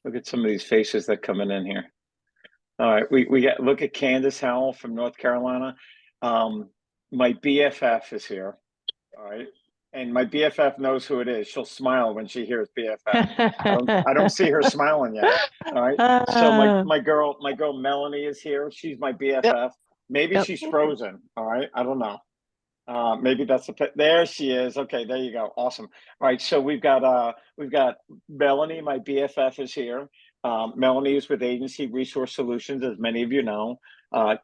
Look at some of these faces that coming in here. All right, we got look at Candace Howell from North Carolina. Um, my BFF is here. All right, and my BFF knows who it is. She'll smile when she hears BFF. I don't see her smiling yet. All right, so my girl Melanie is here. She's my Yep, BFF. Maybe yep. she's frozen. All right, I don't know. Maybe that's there she is. Okay, there you go. Awesome. All right, so we've got Melanie, my BFF is here. Melanie is with Agency Resource Solutions, as many of you know.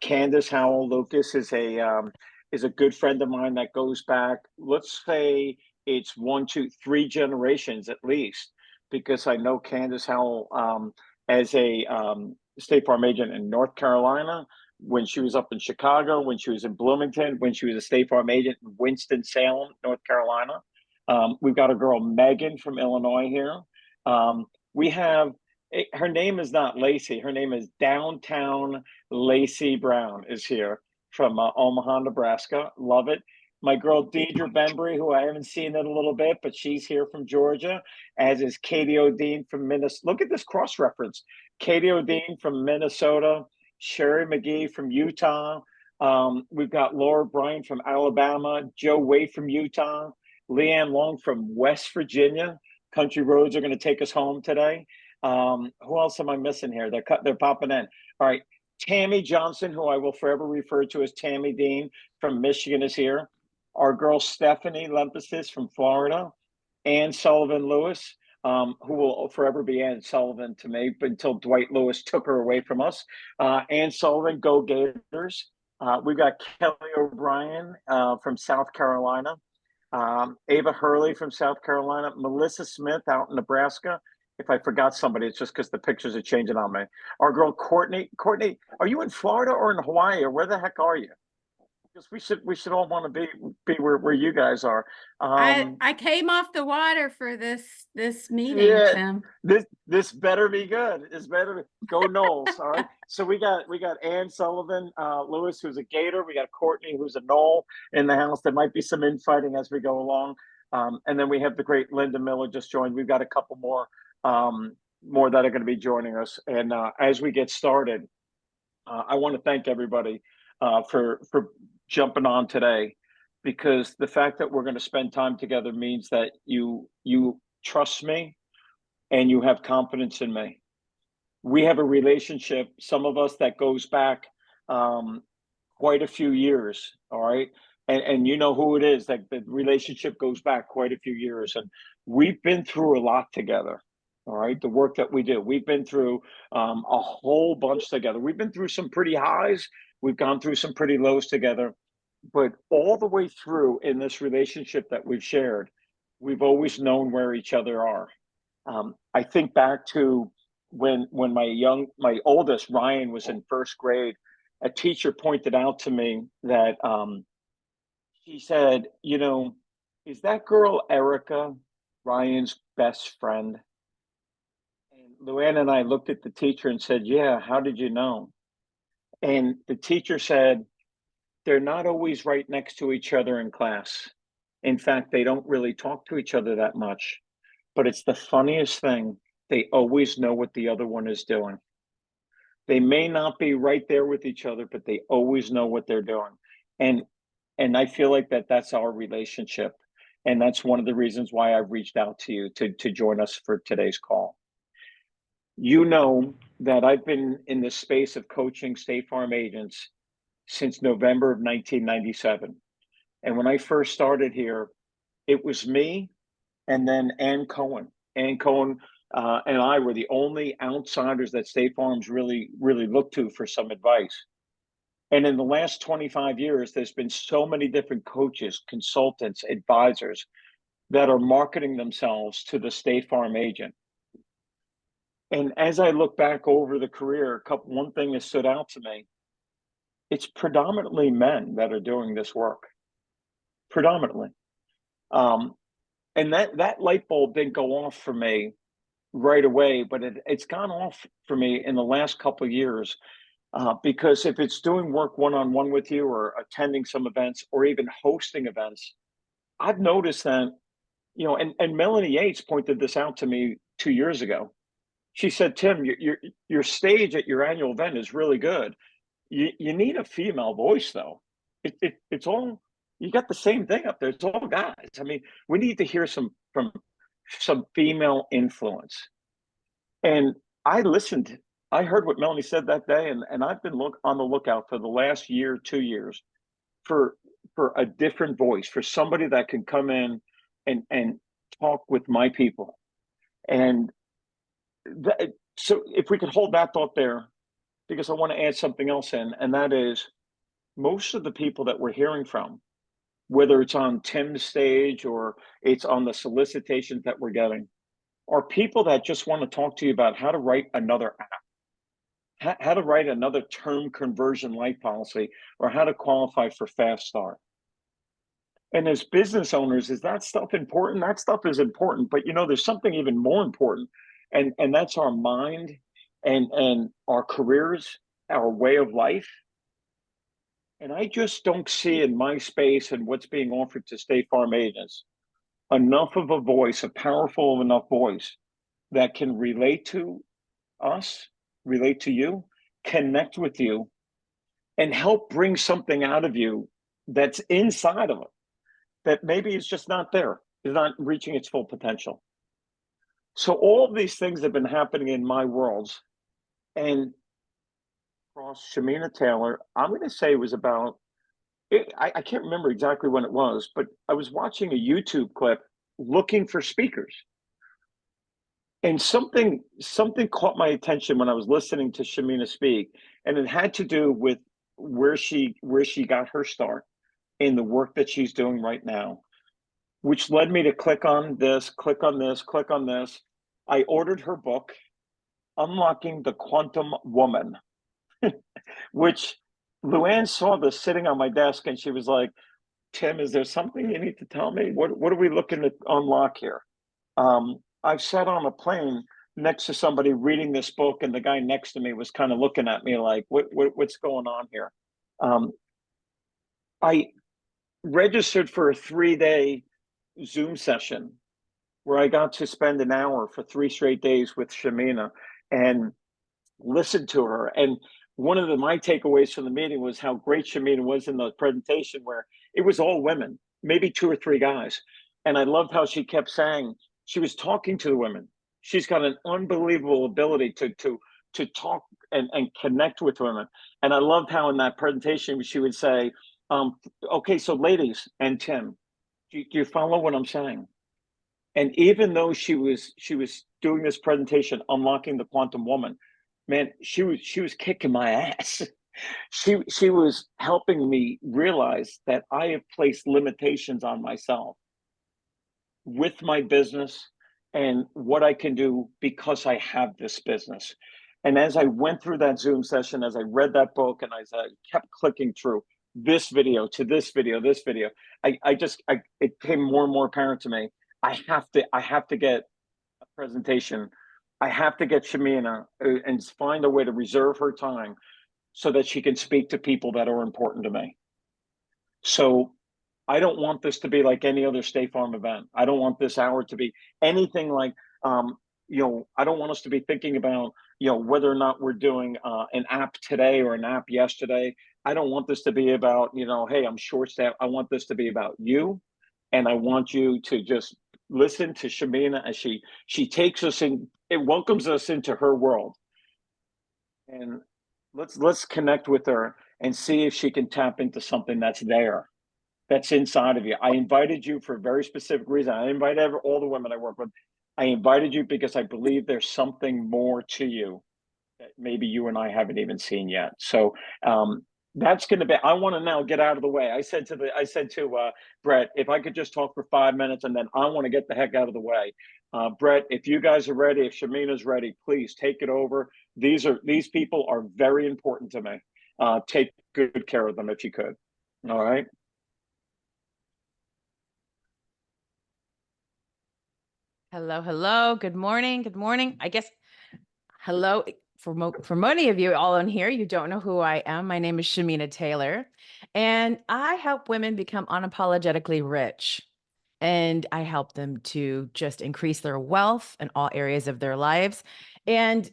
Candace Howell Lucas is a good friend of mine that goes back, let's say it's one, two, three generations at least, because I know Candace Howell as a State Farm agent in North Carolina, when she was up in Chicago, when she was in Bloomington, when she was a State Farm agent in Winston-Salem, North Carolina. We've got a girl, Megan from Illinois here. We have her name is not Lacey. Her name is Downtown Lacey Brown is here from Omaha, Nebraska. Love it. My girl Deidre Bembry, who I haven't seen in a little bit, but she's here from Georgia, as is Katie O'Dean from Minnesota. Look at this cross reference. Katie O'Dean from Minnesota, Sherry McGee from Utah. We've got Laura Bryan from Alabama, Joe Wade from Utah, Leanne Long from West Virginia. Country roads are going to take us home today. Who else am I missing here? They're popping in. All right. Tammy Johnson, who I will forever refer to as Tammy Dean from Michigan, is here. Our girl Stephanie Lempestis from Florida. Ann Sullivan Lewis, who will forever be Ann Sullivan to me, but until Dwight Lewis took her away from us. Ann Sullivan, go Gators. We've got Kelly O'Brien from South Carolina. Ava Hurley from South Carolina. Melissa Smith out in Nebraska. If I forgot somebody, it's just because the pictures are changing on me. Our girl Courtney. Courtney, are you in Florida or in Hawaii, or where the heck are you? Because we should all want to be where you guys are. I came off the water for this meeting, Yeah, Tim. this better be good. This better go Knowles. All right. So we got Ann Sullivan, Lewis, who's a Gator. We got Courtney, who's a Knoll in the house. There might be some infighting as we go along. And then we have the great Linda Miller just joined. We've got a couple more that are going to be joining us. And as we get started, I want to thank everybody for jumping on today, because the fact that we're going to spend time together means that you trust me and you have confidence in me. We have a relationship, some of us, that goes back quite a few years. All right. And you know who it is, that the relationship goes back quite a few years. And we've been through a lot together. All right. The work that we do, we've been through a whole bunch together. We've been through some pretty highs. We've gone through some pretty lows together. But all the way through in this relationship that we've shared, we've always known where each other are. I think back to when my oldest Ryan was in first grade. A teacher pointed out to me that she said, is that girl Erica Ryan's best friend? And Luann and I looked at the teacher and said, yeah, how did you know? And the teacher said, they're not always right next to each other in class. In fact, they don't really talk to each other that much. But it's the funniest thing. They always know what the other one is doing. They may not be right there with each other, but they always know what they're doing. And I feel like that's our relationship. And that's one of the reasons why I've reached out to you to join us for today's call. You know that I've been in the space of coaching State Farm agents since November of 1997. And when I first started here, it was me and then Ann Cohen. Ann Cohen and I were the only outsiders that State Farms really looked to for some advice. And in the last 25 years, there's been so many different coaches, consultants, advisors that are marketing themselves to the State Farm agent. And as I look back over the career, one thing that stood out to me, it's predominantly men that are doing this work. Predominantly. And that light bulb didn't go off for me right away, but it's gone off for me in the last couple of years, because if it's doing work one-on-one with you, or attending some events, or even hosting events, I've noticed that, and Melanie Yates pointed this out to me 2 years ago. she said, Tim, your stage at your annual event is really good. You need a female voice though. It's all, you got the same thing up there. It's all guys. I mean, we need to hear some female influence. And I listened. I heard what Melanie said that day, and I've been on the lookout for the last year, 2 years, for a different voice, for somebody that can come in and talk with my people. And so if we could hold that thought there, because I want to add something else in, and that is most of the people that we're hearing from, whether it's on Tim's stage or it's on the solicitations that we're getting, are people that just want to talk to you about how to write another app, how to write another term conversion life policy, or how to qualify for Fast Start. And as business owners, is that stuff important? That stuff is important, but there's something even more important, and that's our mind and our careers, our way of life. And I just don't see in my space and what's being offered to State Farm agents enough of a voice, a powerful enough voice that can relate to us, relate to you, connect with you, and help bring something out of you that's inside of it that maybe is just not there, is not reaching its full potential. So all of these things have been happening in my worlds, and across Shamina Taylor, I'm going to say it was about, I can't remember exactly when it was, but I was watching a YouTube clip looking for speakers. And something caught my attention when I was listening to Shamina speak, and it had to do with where she got her start in the work that she's doing right now, which led me to click on this, click on this, click on this. I ordered her book, Unlocking the Quantum Woman, which Luann saw this sitting on my desk, and she was like, Tim, is there something you need to tell me? What are we looking to unlock here? I've sat on a plane next to somebody reading this book, and the guy next to me was kind of looking at me like, what's going on here? I registered for a 3-day Zoom session where I got to spend an hour for 3 straight days with Shamina and listen to her. And one of my takeaways from the meeting was how great Shamina was in the presentation, where it was all women, maybe 2 or 3 guys. And I loved how she kept saying she was talking to the women. She's got an unbelievable ability to talk and connect with women. And I loved how in that presentation she would say, okay, so ladies and Tim, do you follow what I'm saying? And even though she was doing this presentation, Unlocking the Quantum Woman, man, she was kicking my ass. She was helping me realize that I have placed limitations on myself with my business and what I can do because I have this business. And as I went through that Zoom session, as I read that book, and as I kept clicking through this video to this video, it became more and more apparent to me. I have to get a presentation. I have to get Shamina and find a way to reserve her time so that she can speak to people that are important to me. So I don't want this to be like any other State Farm event. I don't want this hour to be anything like, I don't want us to be thinking about, whether or not we're doing an app today or an app yesterday. I don't want this to be about, hey, I'm short staffed. I want this to be about you. And I want you to just listen to Shamina as she takes us in, it welcomes us into her world. And let's connect with her and see if she can tap into something that's there, that's inside of you. I invited you for a very specific reason. I invite all the women I work with. I invited you because I believe there's something more to you that maybe you and I haven't even seen yet. So that's going to be, I want to now get out of the way. I said to Brett, if I could just talk for 5 minutes, and then I want to get the heck out of the way. Brett, if you guys are ready, if Shamina's ready, please take it over. These people are very important to me. Take good care of them if you could. All right. Hello, hello. Good morning. Good morning. I guess, hello. For many of you all in here, you don't know who I am. My name is Shamina Taylor, and I help women become unapologetically rich. and I help them to just increase their wealth in all areas of their lives. And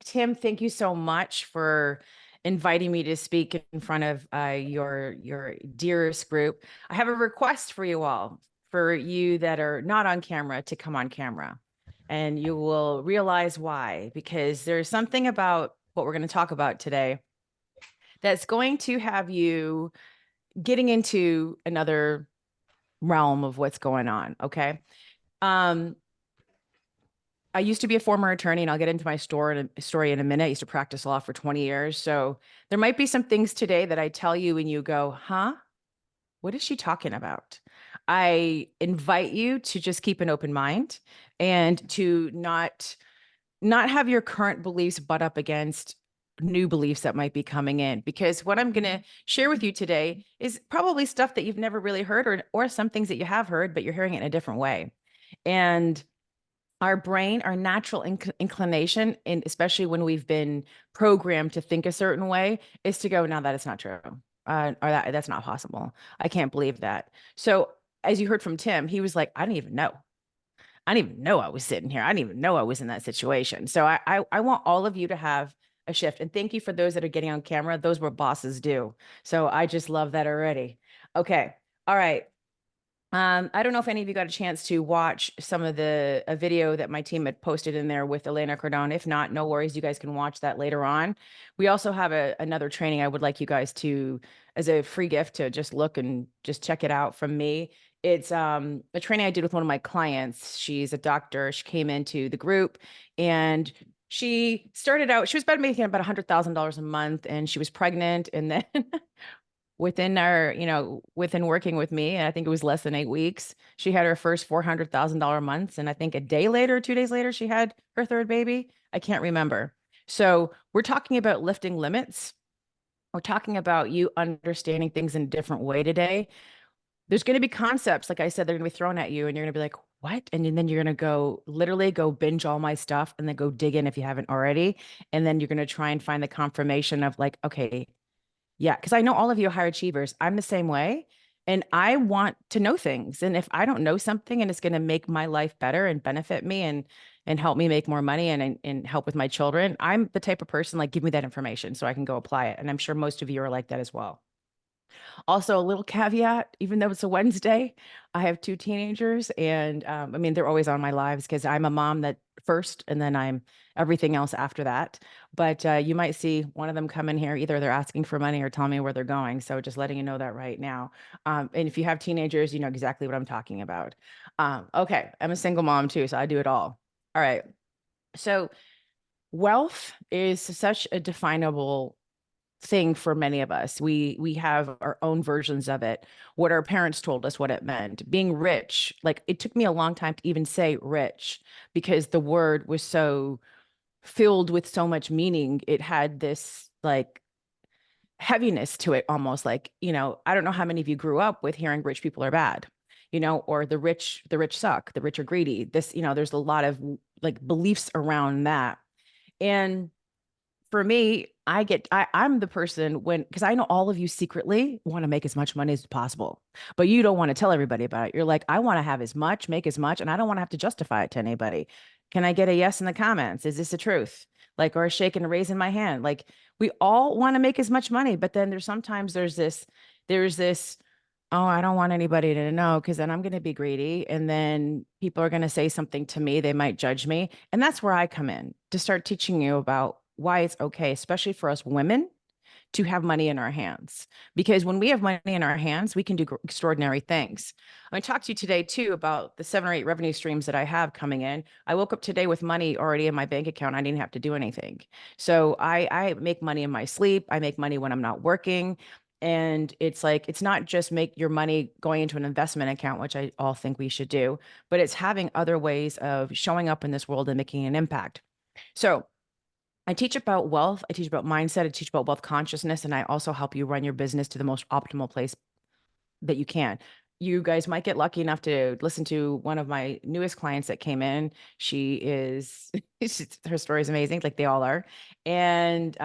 Tim, thank you so much for inviting me to speak in front of your dearest group. I have a request for you all, for you that are not on camera, to come on camera, and you will realize why, because there's something about what we're going to talk about today that's going to have you getting into another realm of what's going on. Okay. Um, I used to be a former attorney, and I'll get into my story in a minute. I used to practice law for 20 years. So there might be some things today that I tell you and you go, huh? What is she talking about? I invite you to just keep an open mind and to not have your current beliefs butt up against new beliefs that might be coming in, because what I'm going to share with you today is probably stuff that you've never really heard, or some things that you have heard, but you're hearing it in a different way. And our brain, our natural inclination, and especially when we've been programmed to think a certain way, is to go, no, that is not true. Or that's not possible. I can't believe that. So as you heard from Tim, he was like, I didn't even know. I didn't even know I was sitting here. I didn't even know I was in that situation. So I want all of you to have a shift. And thank you for those that are getting on camera. Those were bosses do. So I just love that already. Okay. All right. I don't know if any of you got a chance to watch some of a video that my team had posted in there with Elena Cardone. If not, no worries. You guys can watch that later on. We also have another training I would like you guys to, as a free gift, to just look and just check it out from me. It's a training I did with one of my clients. She's a doctor. She came into the group, and she started out, she was making about $100,000 a month, and she was pregnant. And then within working with me, I think it was less than 8 weeks, she had her first $400,000 months. And I think a day later, 2 days later, she had her third baby. I can't remember. So we're talking about lifting limits. We're talking about you understanding things in a different way today. There's going to be concepts, like I said, they're going to be thrown at you, and you're going to be like, what? And then you're going to literally go binge all my stuff, and then go dig in if you haven't already. And then you're going to try and find the confirmation of like, okay, yeah, because I know all of you are high achievers. I'm the same way. And I want to know things. And if I don't know something and it's going to make my life better and benefit me and help me make more money and help with my children, I'm the type of person like, give me that information so I can go apply it. And I'm sure most of you are like that as well. Also, a little caveat, even though it's a Wednesday, I have 2 teenagers, and I mean, they're always on my lives because I'm a mom that first, and then I'm everything else after that. But you might see one of them come in here, either they're asking for money or telling me where they're going. So just letting you know that right now. And if you have teenagers, you know exactly what I'm talking about. Okay, I'm a single mom too, so I do it all. All right. So wealth is such a definable thing for many of us. We have our own versions of it. What our parents told us what it meant. Being rich, like it took me a long time to even say rich, because the word was so filled with so much meaning. It had this like heaviness to it, almost like, I don't know how many of you grew up with hearing rich people are bad, or the rich suck, the rich are greedy. There's a lot of like beliefs around that. And for me, I'm the person because I know all of you secretly want to make as much money as possible, but you don't want to tell everybody about it. You're like, I want to have as much, make as much, and I don't want to have to justify it to anybody. Can I get a yes in the comments? Is this the truth? Like, or a shake and a raise in my hand. Like, we all want to make as much money, but then there's this, oh, I don't want anybody to know because then I'm going to be greedy. And then people are going to say something to me. They might judge me. And that's where I come in to start teaching you about why it's okay, especially for us women, to have money in our hands. Because when we have money in our hands, we can do extraordinary things. I'm going to talk to you today too about the 7 or 8 revenue streams that I have coming in. I woke up today with money already in my bank account. I didn't have to do anything. So I make money in my sleep. I make money when I'm not working. And it's like, it's not just make your money going into an investment account, which I all think we should do, but it's having other ways of showing up in this world and making an impact. So I teach about wealth. I teach about mindset. I teach about wealth consciousness. And I also help you run your business to the most optimal place that you can. You guys might get lucky enough to listen to one of my newest clients that came in. She is, her story is amazing, like they all are. And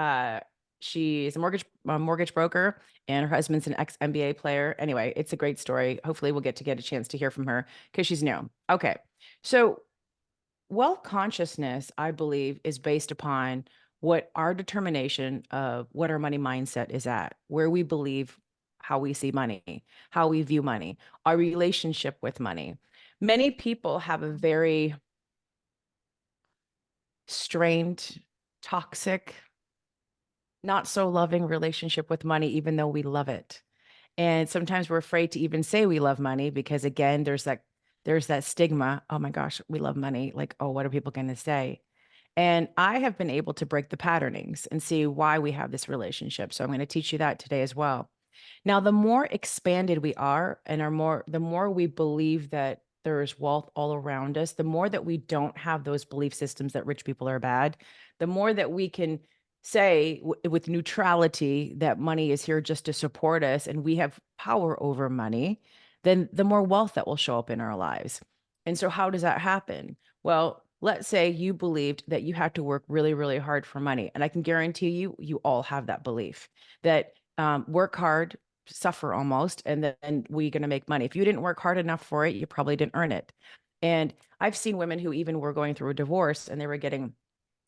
She is a mortgage broker, and her husband's an ex NBA player. Anyway, it's a great story. Hopefully, we'll get a chance to hear from her because she's new. Okay, so wealth consciousness, I believe, is based upon what our determination of what our money mindset is at, where we believe, how we see money, how we view money, our relationship with money. Many people have a very strained, toxic, not so loving relationship with money, even though we love it. And sometimes we're afraid to even say we love money because again, there's that stigma. Oh my gosh, we love money. Like, oh, what are people going to say? And I have been able to break the patternings and see why we have this relationship. So I'm going to teach you that today as well. Now, the more expanded we are and the more we believe that there is wealth all around us, the more that we don't have those belief systems that rich people are bad, the more that we can say with neutrality that money is here just to support us and we have power over money, then the more wealth that will show up in our lives. And so how does that happen? Well, let's say you believed that you had to work really, really hard for money. And I can guarantee you, you all have that belief that work hard, suffer almost, and then we're going to make money. If you didn't work hard enough for it, you probably didn't earn it. And I've seen women who even were going through a divorce and they were getting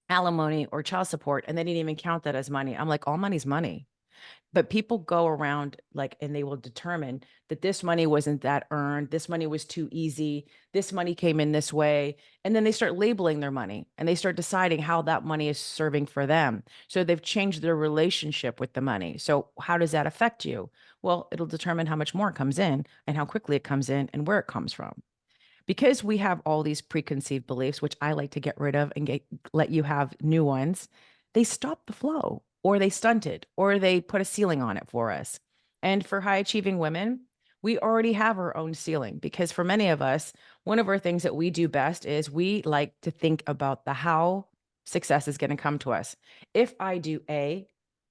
alimony or child support and they didn't even count that as money. I'm like, all money's money. But people go around like, and they will determine that this money wasn't that earned. This money was too easy. This money came in this way. And then they start labeling their money and they start deciding how that money is serving for them. So they've changed their relationship with the money. So how does that affect you? Well, it'll determine how much more comes in and how quickly it comes in and where it comes from. Because we have all these preconceived beliefs, which I like to get rid of and let you have new ones, they stop the flow or they stunt it or they put a ceiling on it for us. And for high achieving women, we already have our own ceiling because for many of us, one of our things that we do best is we like to think about the how success is going to come to us. If I do A,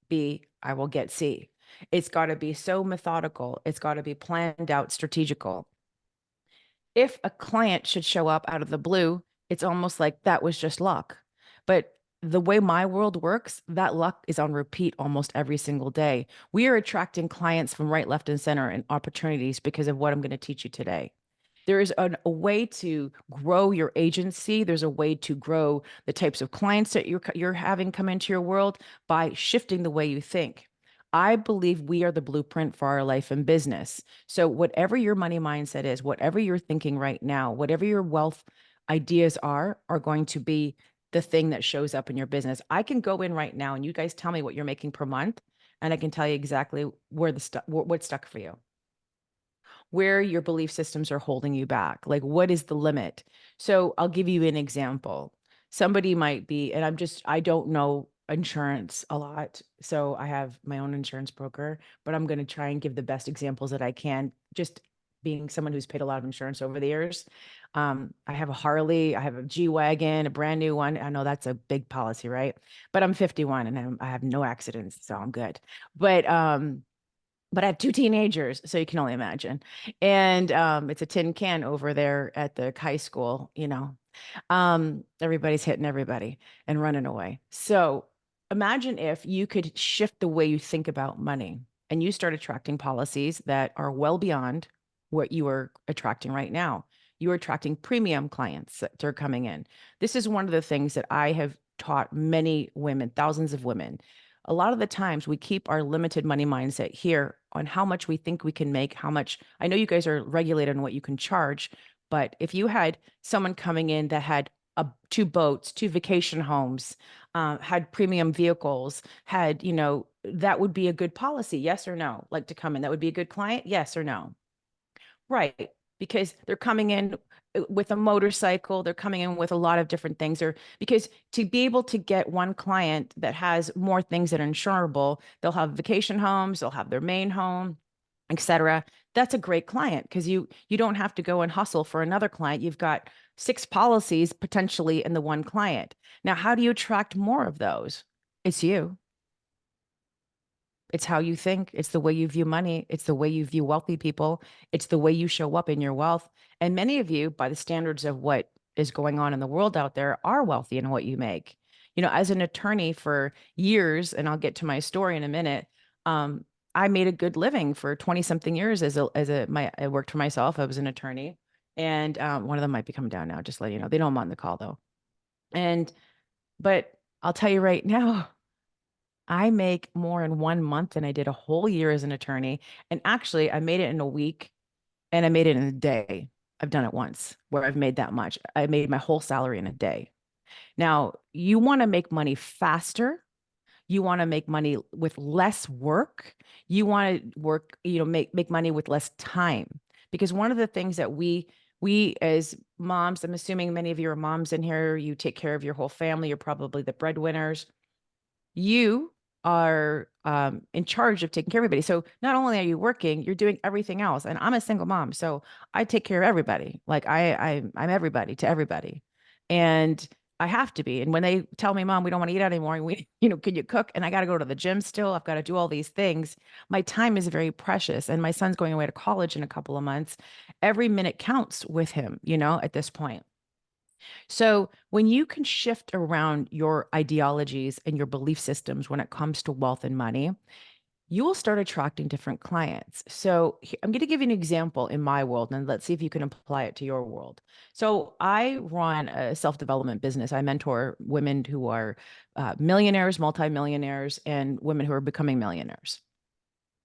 B, I will get C. It's got to be so methodical. It's got to be planned out, strategical. If a client should show up out of the blue, it's almost like that was just luck. But the way my world works, that luck is on repeat almost every single day. We are attracting clients from right, left, and center and opportunities because of what I'm going to teach you today. There is a way to grow your agency. There's a way to grow the types of clients that you're having come into your world by shifting the way you think. I believe we are the blueprint for our life and business. So whatever your money mindset is, whatever you're thinking right now, whatever your wealth ideas are going to be the thing that shows up in your business. I can go in right now and you guys tell me what you're making per month, and I can tell you exactly where what's stuck for you, where your belief systems are holding you back. Like, what is the limit? So I'll give you an example. Somebody might be, and I don't know insurance a lot. So I have my own insurance broker, but I'm going to try and give the best examples that I can, just being someone who's paid a lot of insurance over the years. I have a Harley, I have a G-Wagon, a brand new one. I know that's a big policy, right? But I'm 51 and I have no accidents, so I'm good. But I have two teenagers, so you can only imagine. And it's a tin can over there at the high school, everybody's hitting everybody and running away. So imagine if you could shift the way you think about money and you start attracting policies that are well beyond what you are attracting right now. You are attracting premium clients that are coming in. This is one of the things that I have taught many women, thousands of women. A lot of the times we keep our limited money mindset here on how much we think we can make, how much. I know you guys are regulated on what you can charge, but if you had someone coming in that had two boats, two vacation homes, had premium vehicles, had, that would be a good policy. Yes or no? Like to come in, that would be a good client. Yes or no? Right. Because they're coming in with a motorcycle, they're coming in with a lot of different things, or because to be able to get one client that has more things that are insurable, they'll have vacation homes, they'll have their main home, etc. That's a great client because you don't have to go and hustle for another client. You've got 6 policies potentially in the one client. Now, how do you attract more of those? It's you. It's how you think. It's the way you view money. It's the way you view wealthy people. It's the way you show up in your wealth. And many of you, by the standards of what is going on in the world out there, are wealthy in what you make. You know, as an attorney for years, and I'll get to my story in a minute, I made a good living for 20 something years I worked for myself. I was an attorney, and one of them might be coming down now, just let you know. They know I'm on the call though. But I'll tell you right now, I make more in 1 month than I did a whole year as an attorney. And actually, I made it in a week and I made it in a day. I've done it once where I've made that much. I made my whole salary in a day. Now, you want to make money faster. You want to make money with less work. You want to work, make money with less time. Because one of the things that we as moms, I'm assuming many of you are moms in here, you take care of your whole family, you're probably the breadwinners. You are in charge of taking care of everybody. So not only are you working, you're doing everything else. And I'm a single mom, so I take care of everybody. Like I'm everybody to everybody, and I have to be. And when they tell me, "Mom, we don't want to eat out anymore," we, can you cook? And I got to go to the gym still. I've got to do all these things. My time is very precious, and my son's going away to college in a couple of months. Every minute counts with him, at this point. So when you can shift around your ideologies and your belief systems when it comes to wealth and money, you will start attracting different clients. So I'm going to give you an example in my world, and let's see if you can apply it to your world. So I run a self-development business. I mentor women who are millionaires, multimillionaires, and women who are becoming millionaires.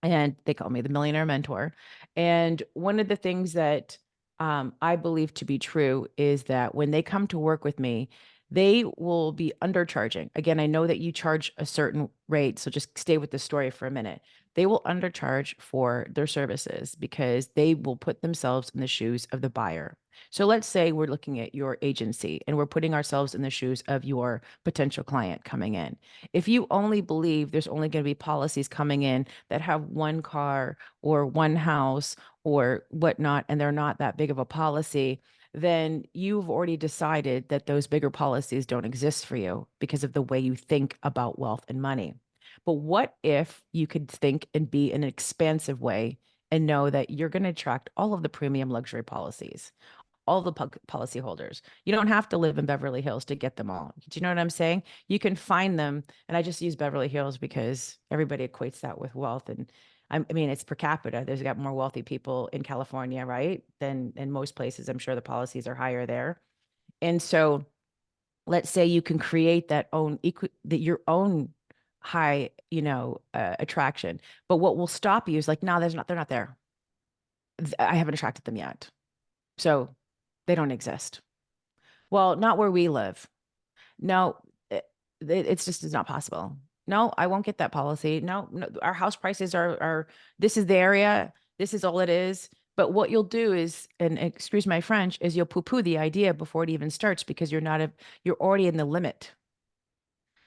And they call me the millionaire mentor. And one of the things that I believe to be true is that when they come to work with me, they will be undercharging. Again, I know that you charge a certain rate, so just stay with the story for a minute. They will undercharge for their services because they will put themselves in the shoes of the buyer. So let's say we're looking at your agency and we're putting ourselves in the shoes of your potential client coming in. If you only believe there's only going to be policies coming in that have one car or one house or whatnot, and they're not that big of a policy, then you've already decided that those bigger policies don't exist for you because of the way you think about wealth and money. But what if you could think and be in an expansive way and know that you're going to attract all of the premium luxury policies, all the policy holders? You don't have to live in Beverly Hills to get them all. Do you know what I'm saying? You can find them. And I just use Beverly Hills because everybody equates that with wealth. And I mean, it's per capita. There's got more wealthy people in California, right? Than in most places. I'm sure the policies are higher there. And so let's say you can create your own high, attraction. But what will stop you is like, no, they're not there. I haven't attracted them yet. So they don't exist. Well, not where we live. No, it's just it's not possible. No, I won't get that policy. No, no, our house prices are this is the area. This is all it is. But what you'll do is, and excuse my French, is you'll poo-poo the idea before it even starts because you're already in the limit.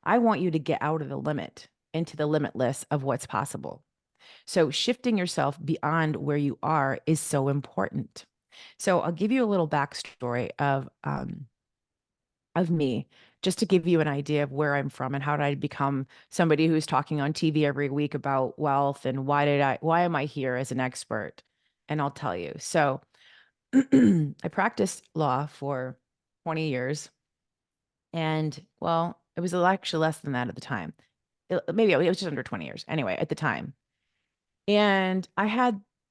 I want you to get out of the limit into the limitless of what's possible. So shifting yourself beyond where you are is so important. So I'll give you a little backstory of me, just to give you an idea of where I'm from and how did I become somebody who's talking on TV every week about wealth and why am I here as an expert? And I'll tell you. So I practiced law for 20 years. And well, it was actually less than that at the time. Maybe it was just under 20 years. Anyway, at the time. And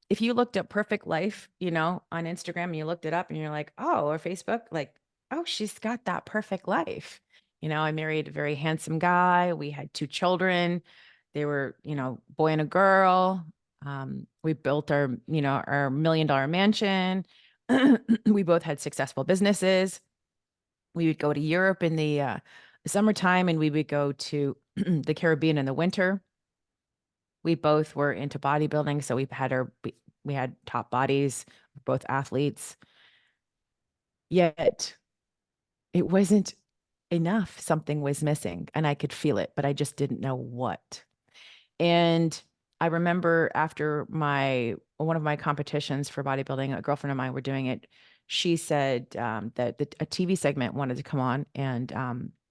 if you looked up perfect life, on Instagram and you looked it up and you're like, oh, or Facebook, like, oh, she's got that perfect life. I married a very handsome guy. We had 2 children. They were, boy and a girl. We built our $1 million mansion. We both had successful businesses. We would go to Europe in the summertime and we would go to the Caribbean in the winter. We both were into bodybuilding, so we had top bodies, both athletes. Yet it wasn't enough. Something was missing and I could feel it, but I just didn't know what. And I remember after one of my competitions for bodybuilding, a girlfriend of mine were doing it. She said that a TV segment wanted to come on and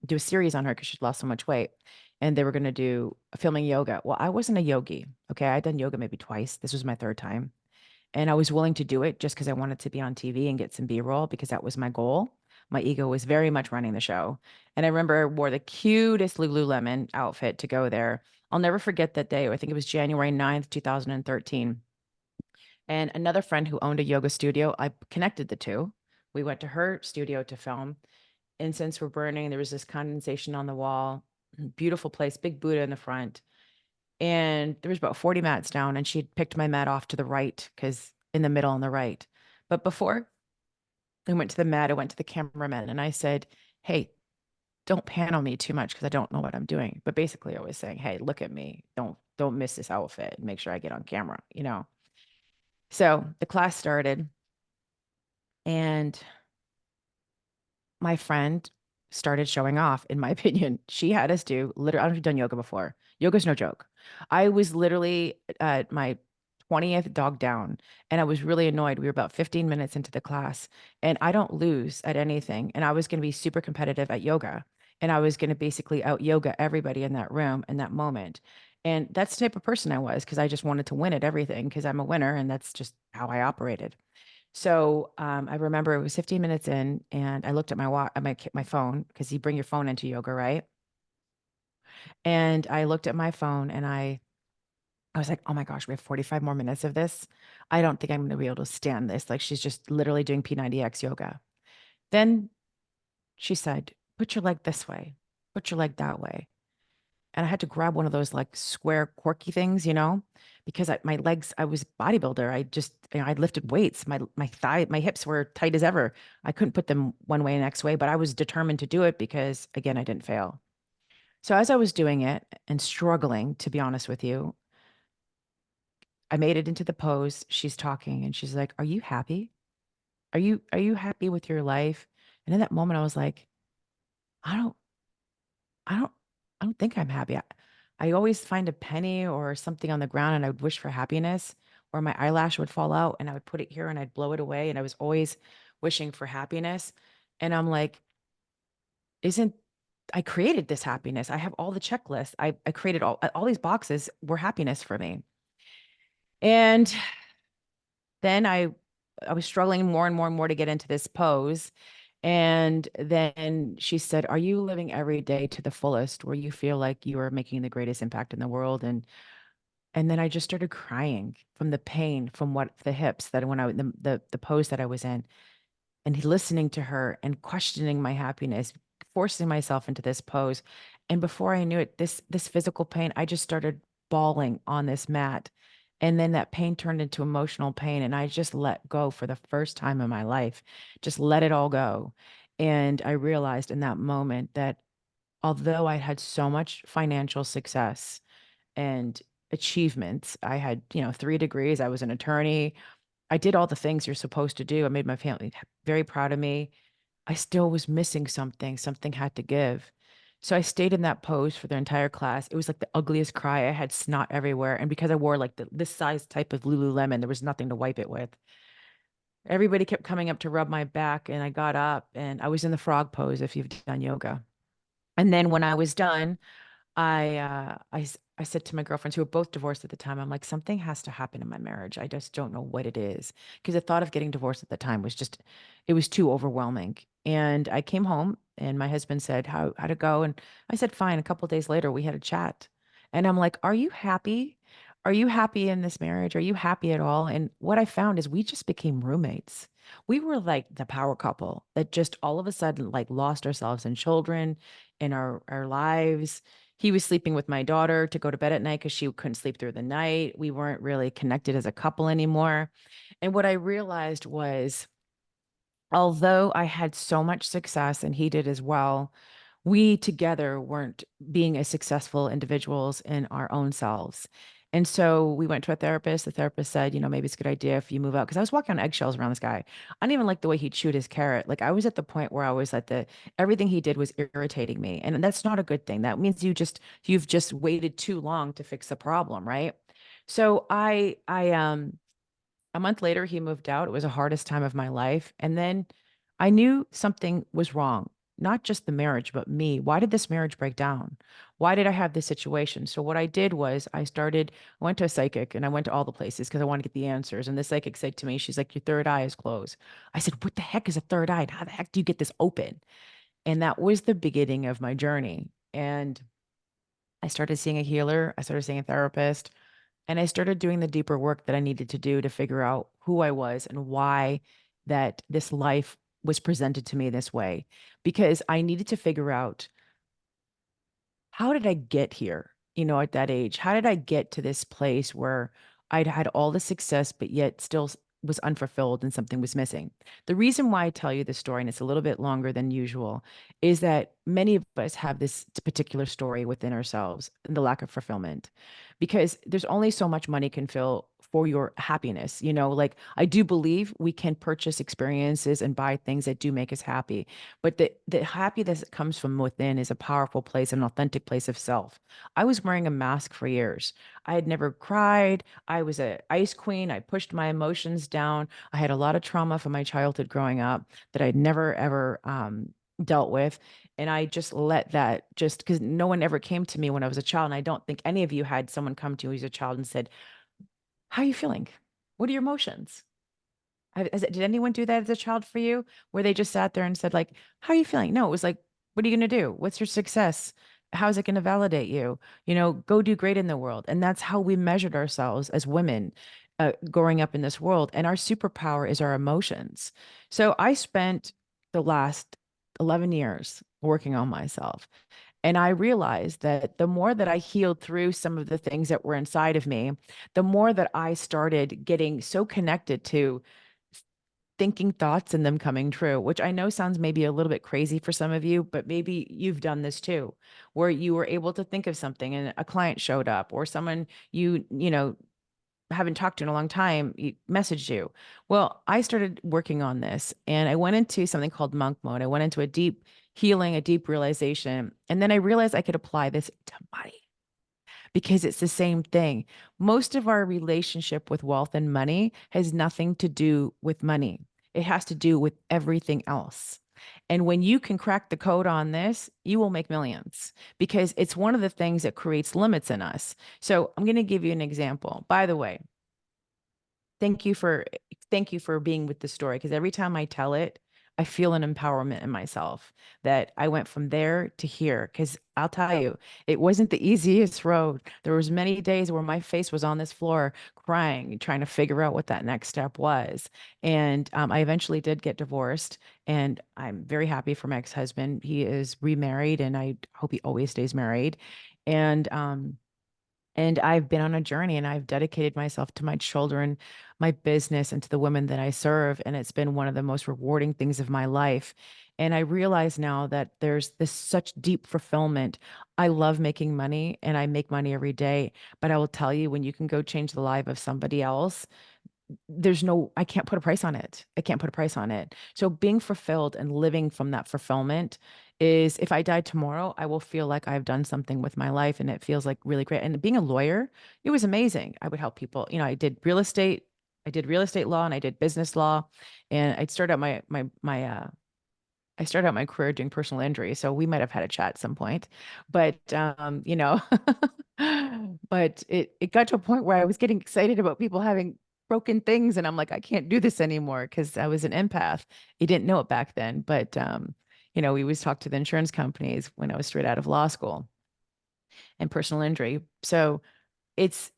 do a series on her because she'd lost so much weight. And they were going to do filming yoga. Well, I wasn't a yogi. Okay. I'd done yoga maybe twice. This was my 3rd time. And I was willing to do it just because I wanted to be on TV and get some B-roll because that was my goal. My ego was very much running the show. And I remember I wore the cutest Lululemon outfit to go there. I'll never forget that day. I think it was January 9th, 2013. And another friend who owned a yoga studio, I connected the two. We went to her studio to film. Incense were burning. There was this condensation on the wall. Beautiful place, big Buddha in the front. And there was about 40 mats down, and she'd picked my mat off to the right because in the middle on the right. But before I went to the mat, I went to the cameraman and I said, hey, don't pan on me too much because I don't know what I'm doing. But basically I was saying, hey, look at me. Don't miss this outfit and make sure I get on camera, you know. So the class started and my friend started showing off, in my opinion. She had us do literally, I don't know if you've done yoga before. Yoga's no joke. I was literally at my 20th dog down and I was really annoyed. We were about 15 minutes into the class and I don't lose at anything. And I was going to be super competitive at yoga and I was going to basically out yoga everybody in that room in that moment. And that's the type of person I was because I just wanted to win at everything because I'm a winner and that's just how I operated. So I remember it was 15 minutes in, and I looked at my watch, my phone, because you bring your phone into yoga, right? And I looked at my phone, and I was like, oh my gosh, we have 45 more minutes of this. I don't think I'm going to be able to stand this. Like she's just literally doing P90X yoga. Then she said, put your leg this way, put your leg that way. And I had to grab one of those like square quirky things, you know, because my legs, I was a bodybuilder. I just, you know, I lifted weights. My hips were tight as ever. I couldn't put them one way and next way, but I was determined to do it because again, I didn't fail. So as I was doing it and struggling, to be honest with you, I made it into the pose. She's talking and she's like, "Are you happy? Are you happy with your life?" And in that moment, I was like, I don't I don't I don't think I'm happy. I always find a penny or something on the ground and I would wish for happiness, or my eyelash would fall out and I would put it here and I'd blow it away. And I was always wishing for happiness. And I'm like, isn't I created this happiness? I have all the checklists. I created all these boxes were happiness for me. And then I was struggling more and more and more to get into this pose. And then she said, "Are you living every day to the fullest where you feel like you are making the greatest impact in the world?" And then I just started crying from the pain from what the hips that when I the pose that I was in and listening to her and questioning my happiness, forcing myself into this pose. And before I knew it, this physical pain, I just started bawling on this mat. And then that pain turned into emotional pain. And I just let go for the first time in my life, just let it all go. And I realized in that moment that although I had so much financial success and achievements, I had, you know, 3 degrees, I was an attorney, I did all the things you're supposed to do. I made my family very proud of me. I still was missing something. Something had to give. So I stayed in that pose for the entire class. It was like the ugliest cry. I had snot everywhere. And because I wore like this size type of Lululemon, there was nothing to wipe it with. Everybody kept coming up to rub my back, and I got up and I was in the frog pose if you've done yoga. And then when I was done, I said to my girlfriends who were both divorced at the time, I'm like, something has to happen in my marriage. I just don't know what it is. Because the thought of getting divorced at the time was just, it was too overwhelming. And I came home and my husband said, how'd it go? And I said, fine. A couple of days later, we had a chat. And I'm like, are you happy? Are you happy in this marriage? Are you happy at all? And what I found is we just became roommates. We were like the power couple that just all of a sudden like lost ourselves in children, in our lives. He was sleeping with my daughter to go to bed at night because she couldn't sleep through the night. We weren't really connected as a couple anymore. And what I realized was, although I had so much success and he did as well, we together weren't being as successful individuals in our own selves. And so we went to a therapist. The therapist said, you know, maybe it's a good idea if you move out. Cause I was walking on eggshells around this guy. I didn't even like the way he chewed his carrot. Like I was at the point where I was at everything he did was irritating me. And that's not a good thing. That means you've just waited too long to fix the problem. Right. So a month later, he moved out. It was the hardest time of my life. And then I knew something was wrong. not just the marriage, but me. Why did this marriage break down? Why did I have this situation? So what I did was I went to a psychic and I went to all the places because I wanted to get the answers. And the psychic said to me, she's like, your third eye is closed. I said, what the heck is a third eye? How the heck do you get this open? And that was the beginning of my journey. And I started seeing a healer. I started seeing a therapist. And I started doing the deeper work that I needed to do to figure out who I was and why that this life was presented to me this way. Because I needed to figure out, how did I get here? At that age, how did I get to this place where I'd had all the success, but yet still was unfulfilled and something was missing? The reason why I tell you this story, and it's a little bit longer than usual, is that many of us have this particular story within ourselves and the lack of fulfillment, because there's only so much money can fill for your happiness. Like, I do believe we can purchase experiences and buy things that do make us happy, but the happiness that comes from within is a powerful place, an authentic place of self. I was wearing a mask for years. I had never cried. I was a ice queen. I pushed my emotions down. I had a lot of trauma from my childhood growing up that I'd never ever dealt with. And I just let that, just because no one ever came to me when I was a child. And I don't think any of you had someone come to you as a child and said, how are you feeling? What are your emotions? Did anyone do that as a child for you, where they just sat there and said, like, how are you feeling? No, it was like, what are you going to do? What's your success? How's it going to validate you? Go do great in the world. And that's how we measured ourselves as women, growing up in this world. And our superpower is our emotions. So I spent the last 11 years working on myself. And I realized that the more that I healed through some of the things that were inside of me, the more that I started getting so connected to thinking thoughts and them coming true, which I know sounds maybe a little bit crazy for some of you, but maybe you've done this too, where you were able to think of something and a client showed up, or someone you haven't talked to in a long time messaged you. Well, I started working on this and I went into something called monk mode. I went into a deep healing, a deep realization, and then I realized I could apply this to money, because it's the same thing. Most of our relationship with wealth and money has nothing to do with money. It has to do with everything else. And when you can crack the code on this, you will make millions, because it's one of the things that creates limits in us. So I'm going to give you an example. By the way, thank you for being with the story, because every time I tell it, I feel an empowerment in myself that I went from there to here. Because I'll tell you, it wasn't the easiest road. There was many days where my face was on this floor crying, trying to figure out what that next step was. And I eventually did get divorced, and I'm very happy for my ex-husband. He is remarried, and I hope he always stays married. And I've been on a journey, and I've dedicated myself to my children, my business, and to the women that I serve. And it's been one of the most rewarding things of my life. And I realize now that there's this such deep fulfillment. I love making money, and I make money every day. But I will tell you, when you can go change the life of somebody else, I can't put a price on it. I can't put a price on it. So being fulfilled and living from that fulfillment is, if I die tomorrow, I will feel like I've done something with my life, and it feels like really great. And being a lawyer, it was amazing. I would help people. I did real estate law, and I did business law, and I started out I started out my career doing personal injury. So we might have had a chat at some point, but but it got to a point where I was getting excited about people having broken things. And I'm like, I can't do this anymore, because I was an empath. You didn't know it back then, but we always talked to the insurance companies when I was straight out of law school and personal injury. So it's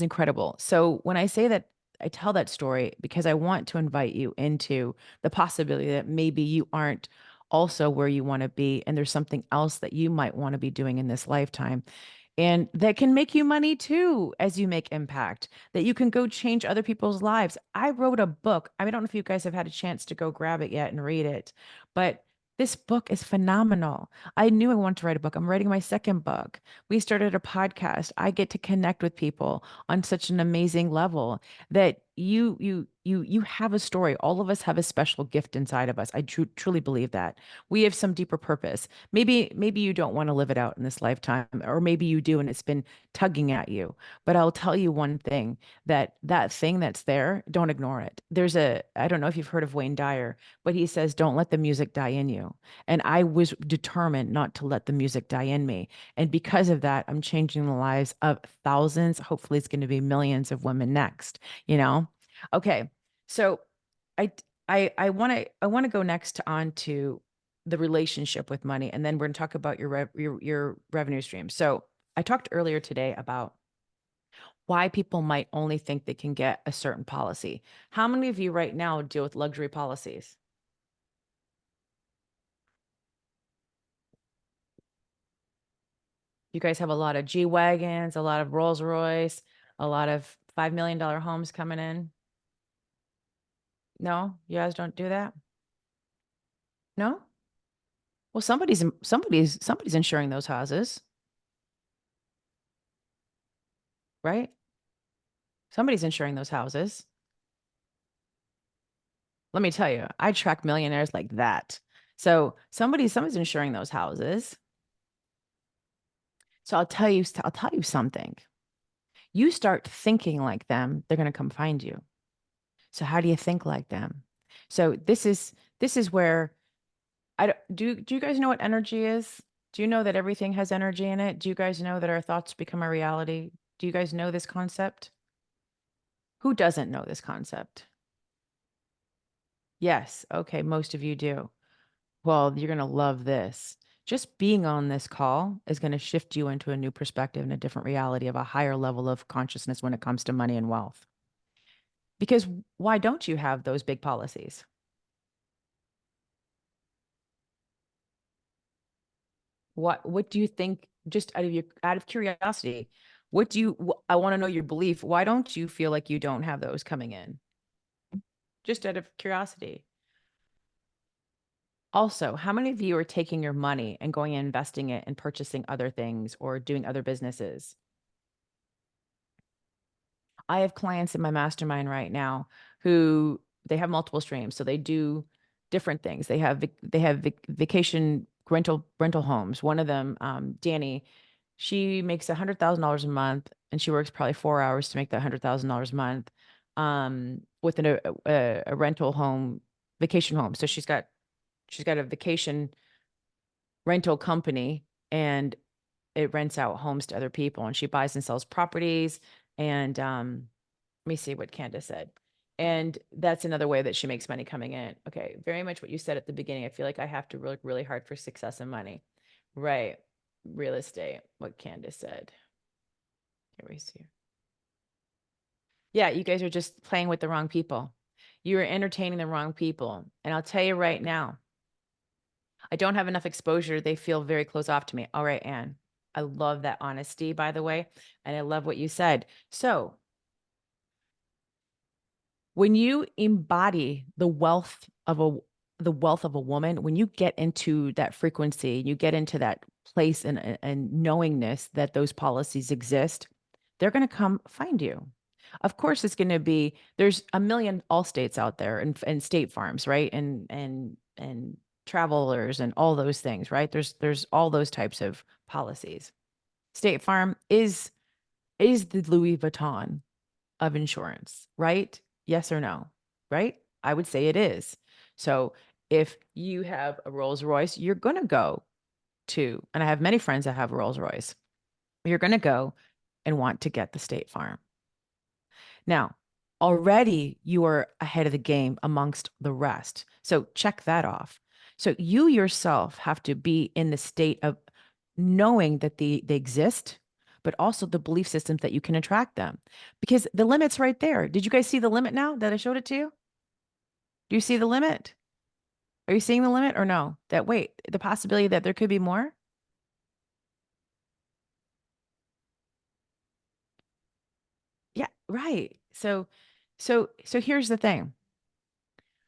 incredible. So when I say that, I tell that story because I want to invite you into the possibility that maybe you aren't also where you want to be, and there's something else that you might want to be doing in this lifetime. And that can make you money too, as you make impact, that you can go change other people's lives. I wrote a book. I don't know if you guys have had a chance to go grab it yet and read it, but this book is phenomenal. I knew I wanted to write a book. I'm writing my second book. We started a podcast. I get to connect with people on such an amazing level that you have a story. All of us have a special gift inside of us. I truly believe that. We have some deeper purpose. Maybe you don't want to live it out in this lifetime, or maybe you do and it's been tugging at you. But I'll tell you one thing, that thing that's there, don't ignore it. I don't know if you've heard of Wayne Dyer, but he says, don't let the music die in you. And I was determined not to let the music die in me. And because of that, I'm changing the lives of thousands. Hopefully it's going to be millions of women next, you know? Okay. So I I want to go next on to the relationship with money, and then we're going to talk about your revenue stream. So I talked earlier today about why people might only think they can get a certain policy. How many of you right now deal with luxury policies? You guys have a lot of G-Wagons, a lot of Rolls Royce, a lot of $5 million homes coming in. No, you guys don't do that? No? Well, somebody's insuring those houses, right? Somebody's insuring those houses. Let me tell you, I track millionaires like that. So somebody's insuring those houses. So I'll tell you something. You start thinking like them, they're going to come find you. So how do you think like them? So this is where I don't, do you guys know what energy is? Do you know that everything has energy in it? Do you guys know that our thoughts become a reality? Do you guys know this concept? Who doesn't know this concept? Yes. Okay. Most of you do. Well, you're going to love this. Just being on this call is going to shift you into a new perspective and a different reality of a higher level of consciousness when it comes to money and wealth. Because why don't you have those big policies? What do you think, just out of curiosity, I want to know your belief. Why don't you feel like you don't have those coming in? Just out of curiosity. Also, how many of you are taking your money and going and investing it and purchasing other things or doing other businesses? I have clients in my mastermind right now who they have multiple streams. So they do different things. They have vacation rental homes. One of them, Danny, she makes $100,000 a month, and she works probably 4 hours to make that $100,000 a month, with a rental home, vacation home. So she's got a vacation rental company, and it rents out homes to other people, and she buys and sells properties. And let me see what Candace said. And that's another way that she makes money coming in. Okay, very much what you said at the beginning. I feel like I have to work really hard for success and money. Right. Real estate, what Candace said. Here we see. Yeah, you guys are just playing with the wrong people. You are entertaining the wrong people. And I'll tell you right now, I don't have enough exposure. They feel very close off to me. All right, Anne. I love that honesty, by the way. And I love what you said. So when you embody the wealth of a woman, when you get into that frequency, you get into that place and knowingness that those policies exist, they're going to come find you. Of course, there's a million Allstates out there, and state farms, right? And travelers and all those things, right? There's all those types of policies. State Farm is the Louis Vuitton of insurance, right? Yes or no, right? I would say it is. So if you have a Rolls Royce, you're going to go to, and I have many friends that have a Rolls Royce, you're going to go and want to get the State Farm. Now, already you are ahead of the game amongst the rest. So check that off. So you yourself have to be in the state of knowing that they exist, but also the belief systems that you can attract them, because the limit's right there. Did you guys see the limit now that I showed it to you? Do you see the limit? Are you seeing the limit or no? That wait, the possibility that there could be more? Yeah, right. So here's the thing.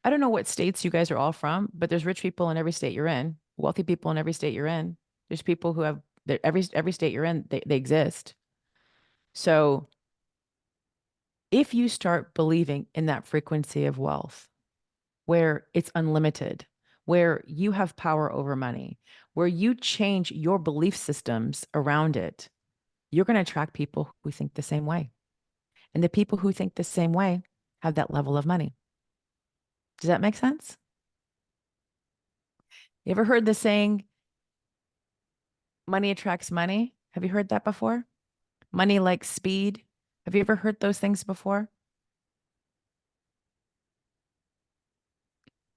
I don't know what states you guys are all from, but there's rich people in every state you're in, wealthy people in every state you're in. There's people who have every state you're in, they exist. So If you start believing in that frequency of wealth, where it's unlimited, where you have power over money, where you change your belief systems around it, you're going to attract people who think the same way. And the people who think the same way have that level of money. Does that make sense? You ever heard the saying, money attracts money? Have you heard that before? Money likes speed. Have you ever heard those things before?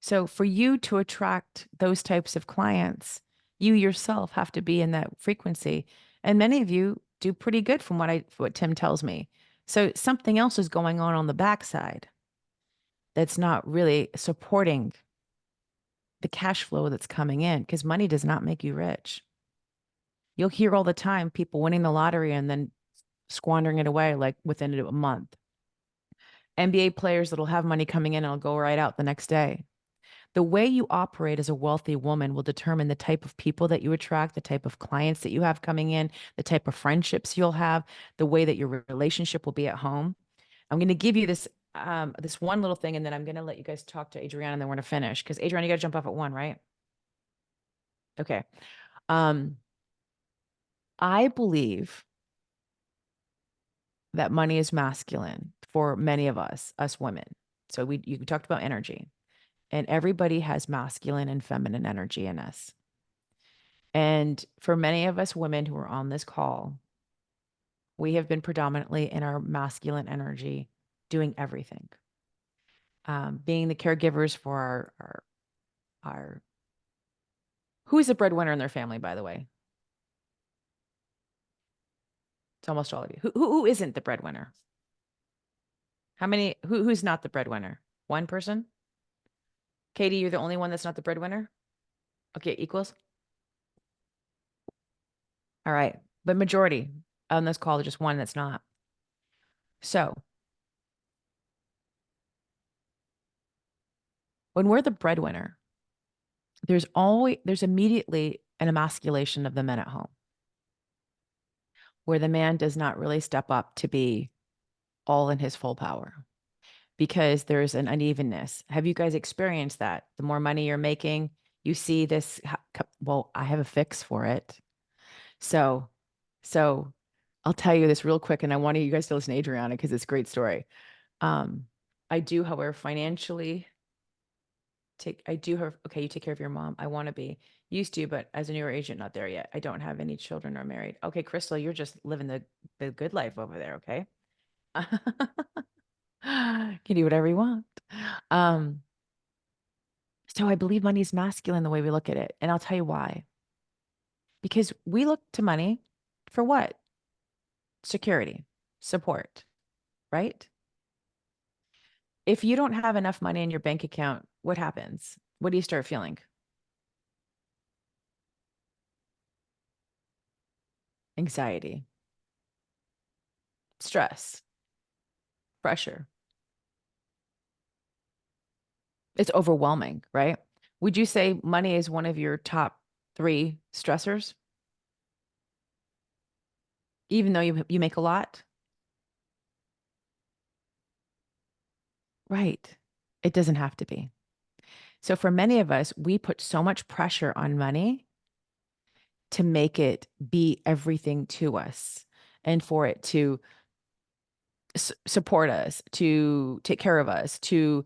So for you to attract those types of clients, you yourself have to be in that frequency. And many of you do pretty good from what Tim tells me. So something else is going on the backside that's not really supporting the cash flow that's coming in, because money does not make you rich. You'll hear all the time people winning the lottery and then squandering it away like within a month. NBA players that'll have money coming in and it'll go right out the next day. The way you operate as a wealthy woman will determine the type of people that you attract, the type of clients that you have coming in, the type of friendships you'll have, the way that your relationship will be at home. I'm going to give you this one little thing, and then I'm going to let you guys talk to Adriana, and then we're going to finish, because Adriana, you got to jump off at 1, right? Okay. I believe that money is masculine for many of us women. So you talked about energy, and everybody has masculine and feminine energy in us. And for many of us women who are on this call, we have been predominantly in our masculine energy, doing everything, being the caregivers for our who is the breadwinner in their family, by the way? It's almost all of you. Who isn't the breadwinner? How many? Who's not the breadwinner? One person? Katie, you're the only one that's not the breadwinner? Okay, equals. All right. But majority on this call, just one that's not. So when we're the breadwinner, there's immediately an emasculation of the men at home, where the man does not really step up to be all in his full power, because there's an unevenness. Have you guys experienced that? The more money you're making, you see this. Well, I have a fix for it. So I'll tell you this real quick, and I want you guys to listen to Adriana because it's a great story. I do, however, financially okay, you take care of your mom. I want to be used to, but as a newer agent, not there yet. I don't have any children or married. Okay, Crystal, you're just living the good life over there, okay? Can do whatever you want. So I believe money is masculine the way we look at it. And I'll tell you why. Because we look to money for what? Security, support, right? If you don't have enough money in your bank account, what happens? What do you start feeling? Anxiety, stress, pressure. It's overwhelming, right? Would you say money is one of your top 3 stressors? Even though you make a lot? Right. It doesn't have to be. So for many of us, we put so much pressure on money to make it be everything to us, and for it to support us, to take care of us, to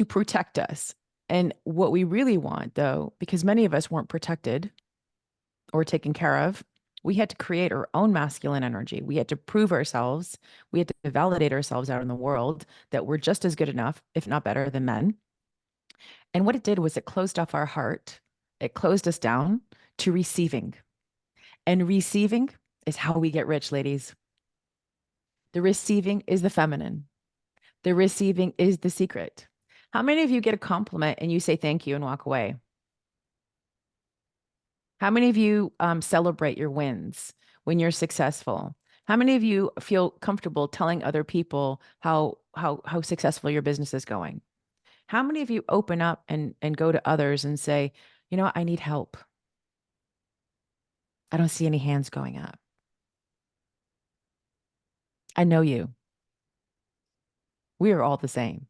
protect us. And what we really want, though, because many of us weren't protected or taken care of, we had to create our own masculine energy. We had to prove ourselves. We had to validate ourselves out in the world that we're just as good enough, if not better, than men. And what it did was it closed off our heart. It closed us down to receiving. And receiving is how we get rich, ladies. The receiving is the feminine. The receiving is the secret. How many of you get a compliment and you say thank you and walk away? How many of you celebrate your wins when you're successful? How many of you feel comfortable telling other people how successful your business is going? How many of you open up and go to others and say, you know, I need help? I don't see any hands going up. I know you. We are all the same.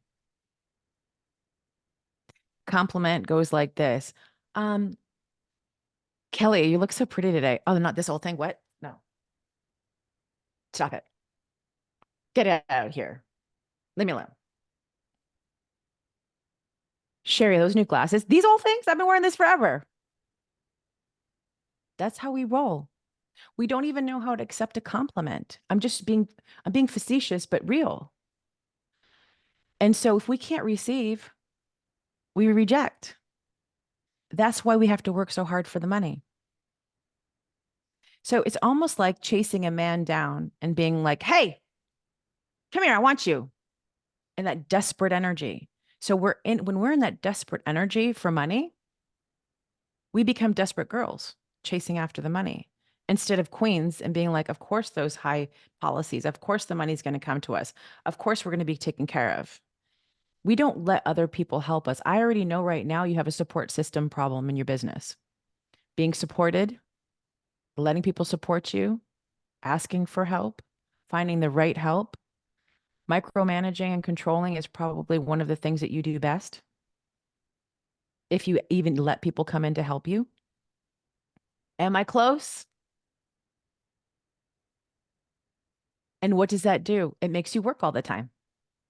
Compliment goes like this. Kelly, you look so pretty today. Oh, not this old thing. What? No. Stop it. Get it out of here. Leave me alone. Sherry, those new glasses. These old things? I've been wearing this forever. That's how we roll. We don't even know how to accept a compliment. I'm being facetious, but real. And so if we can't receive, we reject. That's why we have to work so hard for the money. So it's almost like chasing a man down and being like, hey, come here, I want you. And that desperate energy. So when we're in that desperate energy for money, we become desperate girls chasing after the money instead of queens and being like, of course, those high policies, of course, the money's going to come to us. Of course, we're going to be taken care of. We don't let other people help us. I already know right now you have a support system problem in your business. Being supported, letting people support you, asking for help, finding the right help, micromanaging and controlling is probably one of the things that you do best. If you even let people come in to help you. Am I close? And what does that do? It makes you work all the time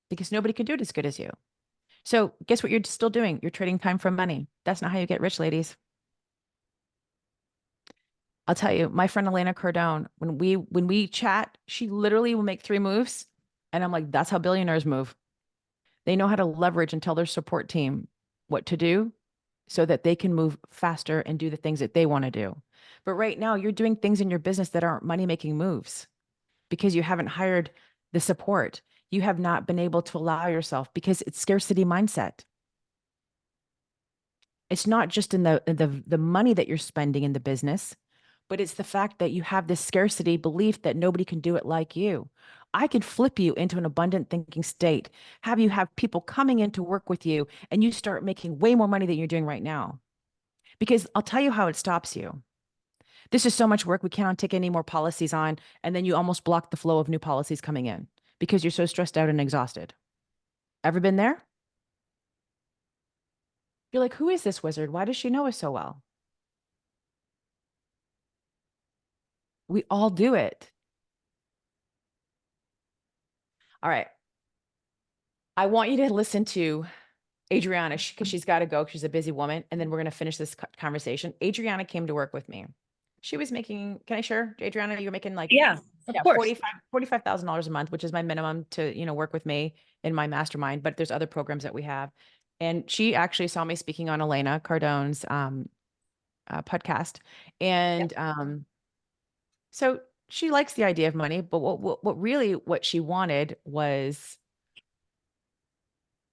because nobody can do it as good as you. So guess what you're still doing? You're trading time for money. That's not how you get rich, ladies. I'll tell you, my friend Elena Cardone, when we chat, she literally will make 3 moves. And I'm like, that's how billionaires move. They know how to leverage and tell their support team what to do so that they can move faster and do the things that they want to do. But right now, you're doing things in your business that aren't money-making moves because you haven't hired the support. You have not been able to allow yourself because it's scarcity mindset. It's not just in the money that you're spending in the business, but it's the fact that you have this scarcity belief that nobody can do it like you. I could flip you into an abundant thinking state, have you have people coming in to work with you, and you start making way more money than you're doing right now. Because I'll tell you how it stops you. This is so much work. We cannot take any more policies on. And then you almost block the flow of new policies coming in because you're so stressed out and exhausted. Ever been there? You're like, who is this wizard? Why does she know us so well? We all do it. All right. I want you to listen to Adriana because she's got to go. She's a busy woman. And then we're going to finish this conversation. Adriana came to work with me. She was making, can I share, Adriana, you're making like, yeah, of course. $45,000 a month, which is my minimum to, work with me in my mastermind, but there's other programs that we have. And she actually saw me speaking on Elena Cardone's podcast. And so she likes the idea of money, but what she wanted was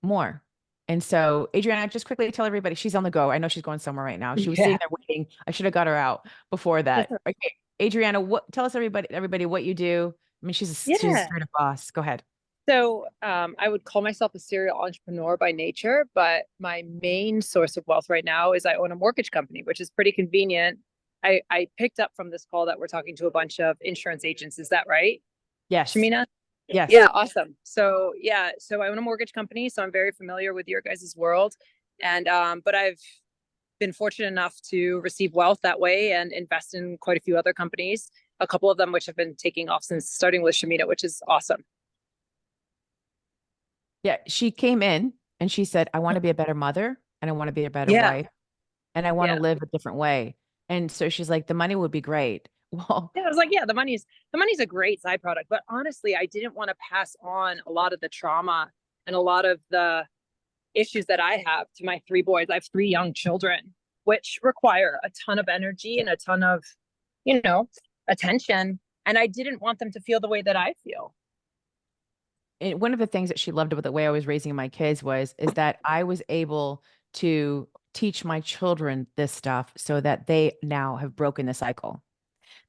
more. And so Adriana, just quickly tell everybody she's on the go. I know she's going somewhere right now. She was sitting there waiting. I should have got her out before that. Okay, Adriana, tell us everybody what you do. I mean, she's a straight up boss. Go ahead. So I would call myself a serial entrepreneur by nature, but my main source of wealth right now is I own a mortgage company, which is pretty convenient. I picked up from this call that we're talking to a bunch of insurance agents. Is that right? Yes. Shamina? Yes. Yeah, awesome. So I own a mortgage company, so I'm very familiar with your guys' world. And but I've been fortunate enough to receive wealth that way and invest in quite a few other companies, a couple of them which have been taking off since starting with Shamina, which is awesome. Yeah, she came in and she said, I want to be a better mother and I want to be a better wife and I want to live a different way. And so she's like, the money would be great. Well, I was like, the money's a great side product, but honestly, I didn't want to pass on a lot of the trauma and a lot of the issues that I have to my 3 boys. I have 3 young children, which require a ton of energy and a ton of, attention. And I didn't want them to feel the way that I feel. And one of the things that she loved about the way I was raising my kids is that I was able to teach my children this stuff so that they now have broken the cycle.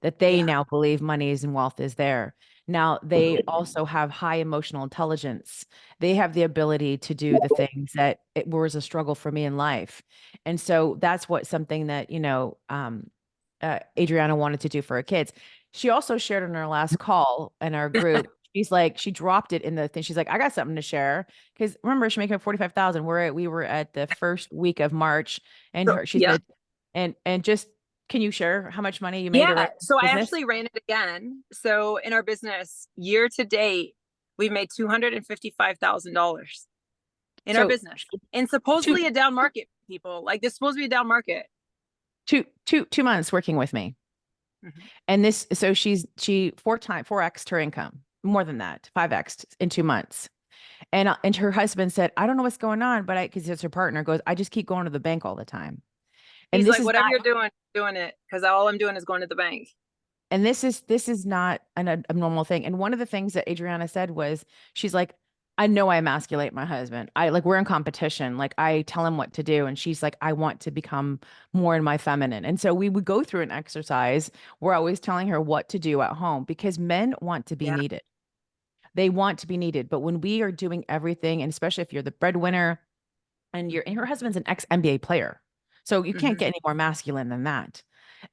That they now believe money is and wealth is there. Now they also have high emotional intelligence. They have the ability to do the things that it was a struggle for me in life. And so that's something that, Adriana wanted to do for her kids. She also shared in our last call in our group, she's like, she dropped it in the thing. She's like, I got something to share. Cause remember, she making 45,000. We were at the first week of March and So, she yeah. said, and just, can you share how much money you made Yeah. already in So I business? actually ran it again. So in our business year to date, we've made $255,000 in our So business, and two, supposedly a down market, people. Like, this is supposed to be a down market. 2 months working with me. Mhm. And this, so she 4x her income, more than that, 5x in 2 months. And her husband said, I don't know what's going on, but because it's her partner goes, I just keep going to the bank all the time. And He's this like, is whatever not, you're doing it, because all I'm doing is going to the bank. and this is not a normal thing. And one of the things that Adriana said was, she's like, I know I emasculate my husband. I like, we're in competition. Like, I tell him what to do. And she's like, I want to become more in my feminine. And so we would go through an exercise. We're always telling her what to do at home because men want to be Yeah. needed. They want to be needed. But when we are doing everything, and especially if you're the breadwinner and her husband's an ex-NBA player. So you can't Mhm. get any more masculine than that.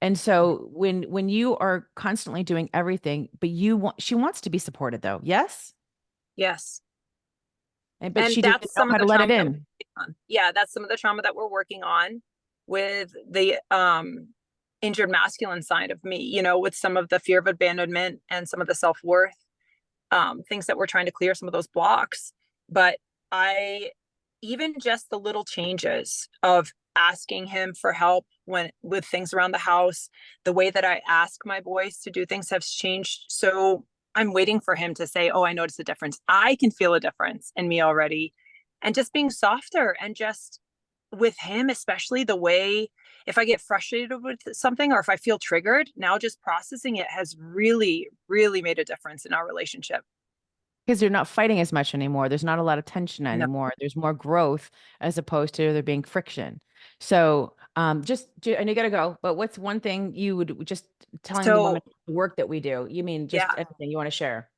And so when you are constantly doing everything, but she wants to be supported though. Yes. Yes. But And she didn't that's know some of how the to let trauma it that we're in. working on. Yeah, that's some of the trauma that we're working on with the injured masculine side of me, with some of the fear of abandonment and some of the self-worth things that we're trying to clear, some of those blocks. But I even just the little changes of asking him for help with things around the house, the way that I ask my boys to do things has changed. So I'm waiting for him to say, oh, I noticed a difference. I can feel a difference in me already. And just being softer, and just with him, especially the way, if I get frustrated with something or if I feel triggered, now just processing it has really, really made a difference in our relationship. Because they're not fighting as much anymore. There's not a lot of tension No. anymore. There's more growth as opposed to there being friction. So and you gotta go, but what's one thing you would just telling the women So, the work that we do? You mean just yeah. anything you want to share?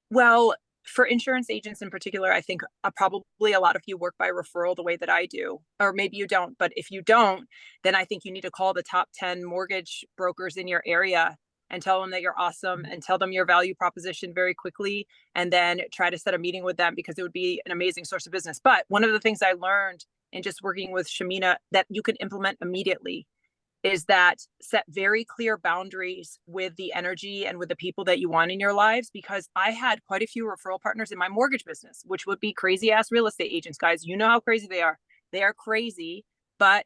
Well, for insurance agents in particular, I think probably a lot of you work by referral the way that I do, or maybe you don't. But if you don't, then I think you need to call the top 10 mortgage brokers in your area and tell them that you're awesome and tell them your value proposition very quickly, and then try to set a meeting with them because it would be an amazing source of business. But one of the things I learned in just working with Shamina that you can implement immediately is that set very clear boundaries with the energy and with the people that you want in your lives. Because I had quite a few referral partners in my mortgage business, which would be crazy ass real estate agents, guys. You know how crazy they are. They are crazy, but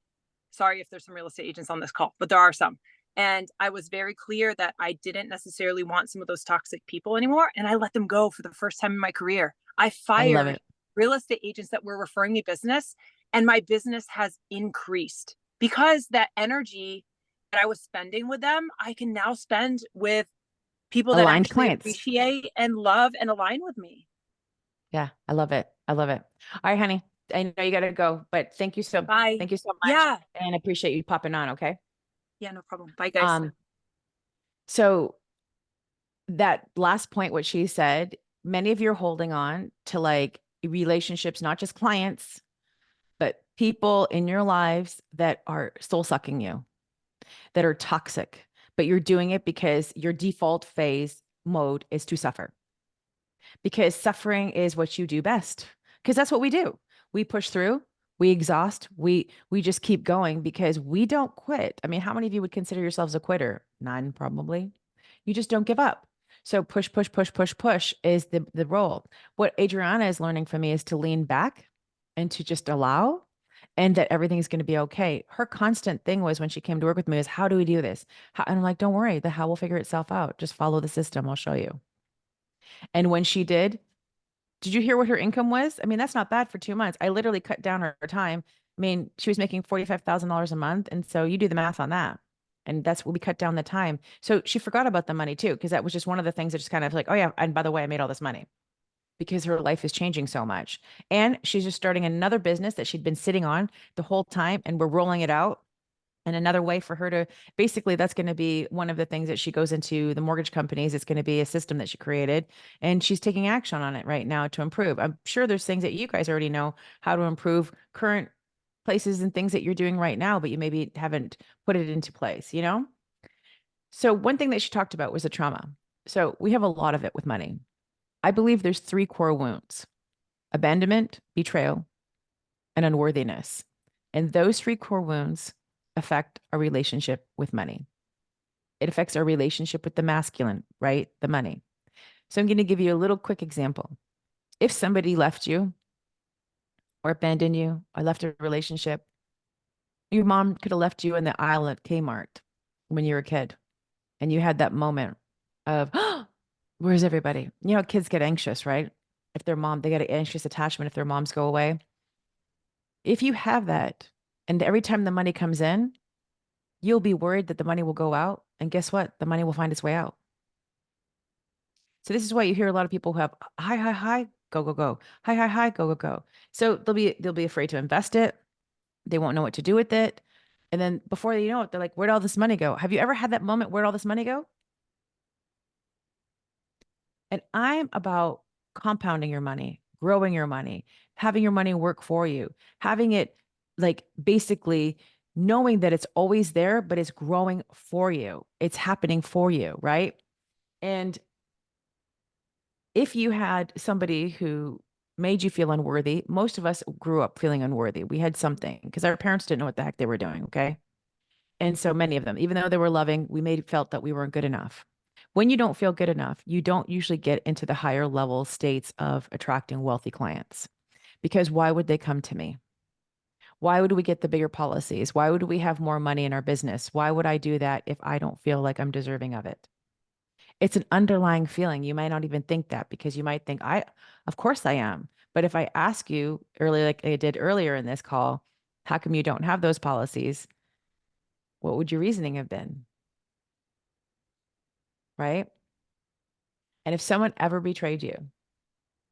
sorry if there's some real estate agents on this call, but there are some. And I was very clear that I didn't necessarily want some of those toxic people anymore. And I let them go for the first time in my career. I I love fired it. real estate agents that were referring me business, and my business has increased because that energy that I was spending with them, I can now spend with people that Aligned actually clients. appreciate and love and align with me. Yeah, I love it. I love it. All right, honey. I know you gotta go, but Bye. thank you so much. Yeah. And I appreciate you popping on, okay? Yeah, no problem. Bye, guys. So that last point, what she said, many of you are holding on to like relationships, not just clients, but people in your lives that are soul sucking you, that are toxic, but you're doing it because your default phase mode is to suffer. Because suffering is what you do best. Because that's what we do. We push through, we exhaust, we just keep going because we don't quit. I mean, how many of you would consider yourselves a quitter? None, probably. You just don't give up. So push, push, push, push, push is the role. What Adriana is learning from me is to lean back and to just allow, and that everything's going to be okay. Her constant thing was when she came to work with me is, how do we do this? And I'm like, don't worry, the how will figure itself out. Just follow the system. I'll show you. And when she did you hear what her income was? I mean, that's not bad for 2 months. I literally cut down her time. I mean, she was making $45,000 a month. And so you do the math on that. And that's what we cut down the time. So she forgot about the money too, because that was just one of the things that just kind of like, oh yeah, and by the way, I made all this money because her life is changing so much. And she's just starting another business that she'd been sitting on the whole time, and we're rolling it out. And another way for her to basically, that's going to be one of the things that she goes into the mortgage companies. It's going to be a system that she created, and she's taking action on it right now to improve. I'm sure there's things that you guys already know how to improve current places and things that you're doing right now, but you maybe haven't put it into place, you know? So one thing that she talked about was the trauma. So we have a lot of it with money. I believe there's 3 core wounds: abandonment, betrayal, and unworthiness. And those 3 core wounds affect our relationship with money. It affects our relationship with the masculine, right? The money. So I'm going to give you a little quick example. If somebody left you or abandoned you or left a relationship, your mom could have left you in the aisle at Kmart when you were a kid, and you had that moment of, oh, where's everybody? You know, kids get anxious, right? If their mom, they get an anxious attachment if their moms go away. If you have that, and every time the money comes in, you'll be worried that the money will go out. And guess what? The money will find its way out. So this is why you hear a lot of people who have hi, hi, hi, go, go, go, hi, hi, hi, go, go, go. So they'll be afraid to invest it. They won't know what to do with it. And then before you know it, they're like, where'd all this money go? Have you ever had that moment? Where'd all this money go? And I'm about compounding your money, growing your money, having your money work for you, having it like basically knowing that it's always there, but it's growing for you. It's happening for you, right? And if you had somebody who made you feel unworthy, most of us grew up feeling unworthy. We had something because our parents didn't know what the heck they were doing. Okay. And so many of them, even though they were loving, felt that we weren't good enough. When you don't feel good enough, you don't usually get into the higher level states of attracting wealthy clients. Because why would they come to me? Why would we get the bigger policies? Why would we have more money in our business? Why would I do that if I don't feel like I'm deserving of it? It's an underlying feeling. You might not even think that because you might think, of course I am. But if I ask you earlier, like I did earlier in this call, how come you don't have those policies? What would your reasoning have been? Right? And if someone ever betrayed you,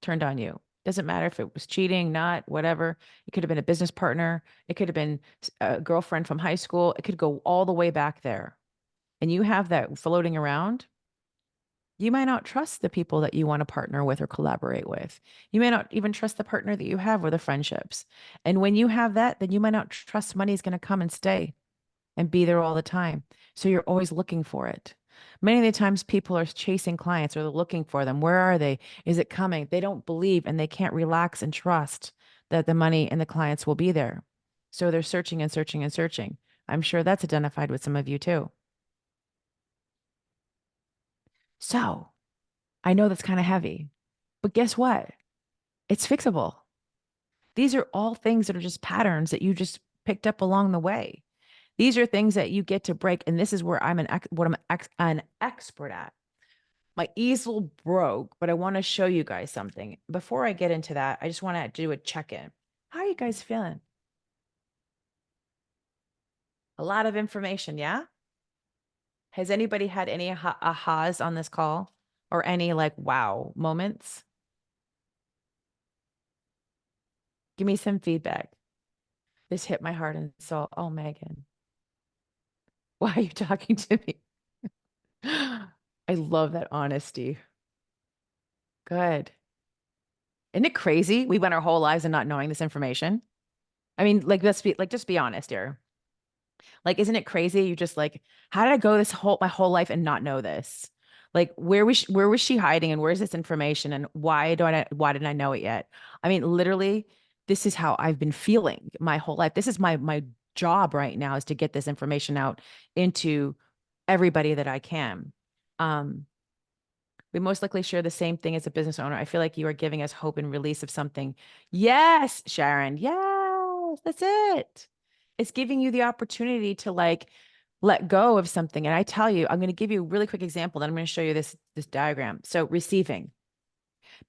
turned on you, doesn't matter if it was cheating, not whatever. It could have been a business partner. It could have been a girlfriend from high school. It could go all the way back there. And you have that floating around. You might not trust the people that you want to partner with or collaborate with. You may not even trust the partner that you have or the friendships. And when you have that, then you might not trust money is going to come and stay and be there all the time. So you're always looking for it. Many of the times people are chasing clients or they're looking for them. Where are they? Is it coming? They don't believe and they can't relax and trust that the money and the clients will be there. So they're searching and searching and searching. I'm sure that's identified with some of you too. So I know that's kind of heavy, but guess what? It's fixable. These are all things that are just patterns that you just picked up along the way. These are things that you get to break. And this is where I'm an expert at. My easel broke, but I want to show you guys something. Before I get into that, I just want to do a check-in. How are you guys feeling? A lot of information, yeah? Has anybody had any ahas on this call or any like wow moments? Give me some feedback. This hit my heart and soul. Oh, Megan, why are you talking to me? I love that honesty. Good. Isn't it crazy? We went our whole lives and not knowing this information. I mean, like, just be honest here. Like, isn't it crazy? You just like, how did I go my whole life and not know this? Like, where was she hiding and where's this information and why didn't I know it yet? I mean, literally, this is how I've been feeling my whole life. This is my job right now is to get this information out into everybody that I can. We most likely share the same thing as a business owner. I feel like you are giving us hope and release of something. Yes, Sharon. Yes, that's it. It's giving you the opportunity to like let go of something. And I tell you, I'm going to give you a really quick example. Then I'm going to show you this diagram. So receiving.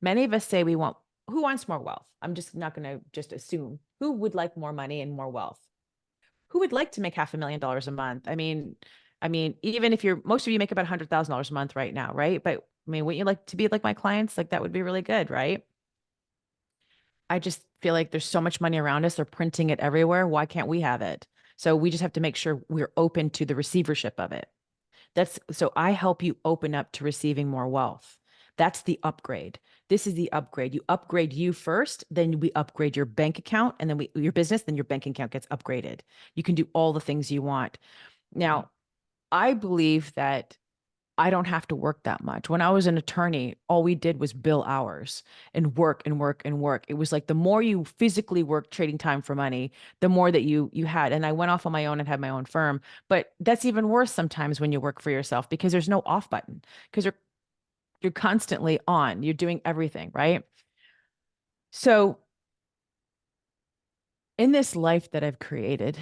Many of us say who wants more wealth? I'm just not going to just assume who would like more money and more wealth. Who would like to make $500,000 a month? I mean, even if most of you make about $100,000 a month right now, right? But I mean, wouldn't you like to be like my clients? Like that would be really good, right? I just feel like there's so much money around us. They're printing it everywhere. Why can't we have it? So we just have to make sure we're open to the receivership of it. So I help you open up to receiving more wealth. That's the upgrade. This is the upgrade. You upgrade you first, then we upgrade your bank account, and then your business, then your bank account gets upgraded. You can do all the things you want. Now, I believe that I don't have to work that much. When I was an attorney, all we did was bill hours and work and work and work. It was like the more you physically work trading time for money, the more that you had. And I went off on my own and had my own firm. But that's even worse sometimes when you work for yourself because there's no off button because you're constantly on. You're doing everything, right? So in this life that I've created,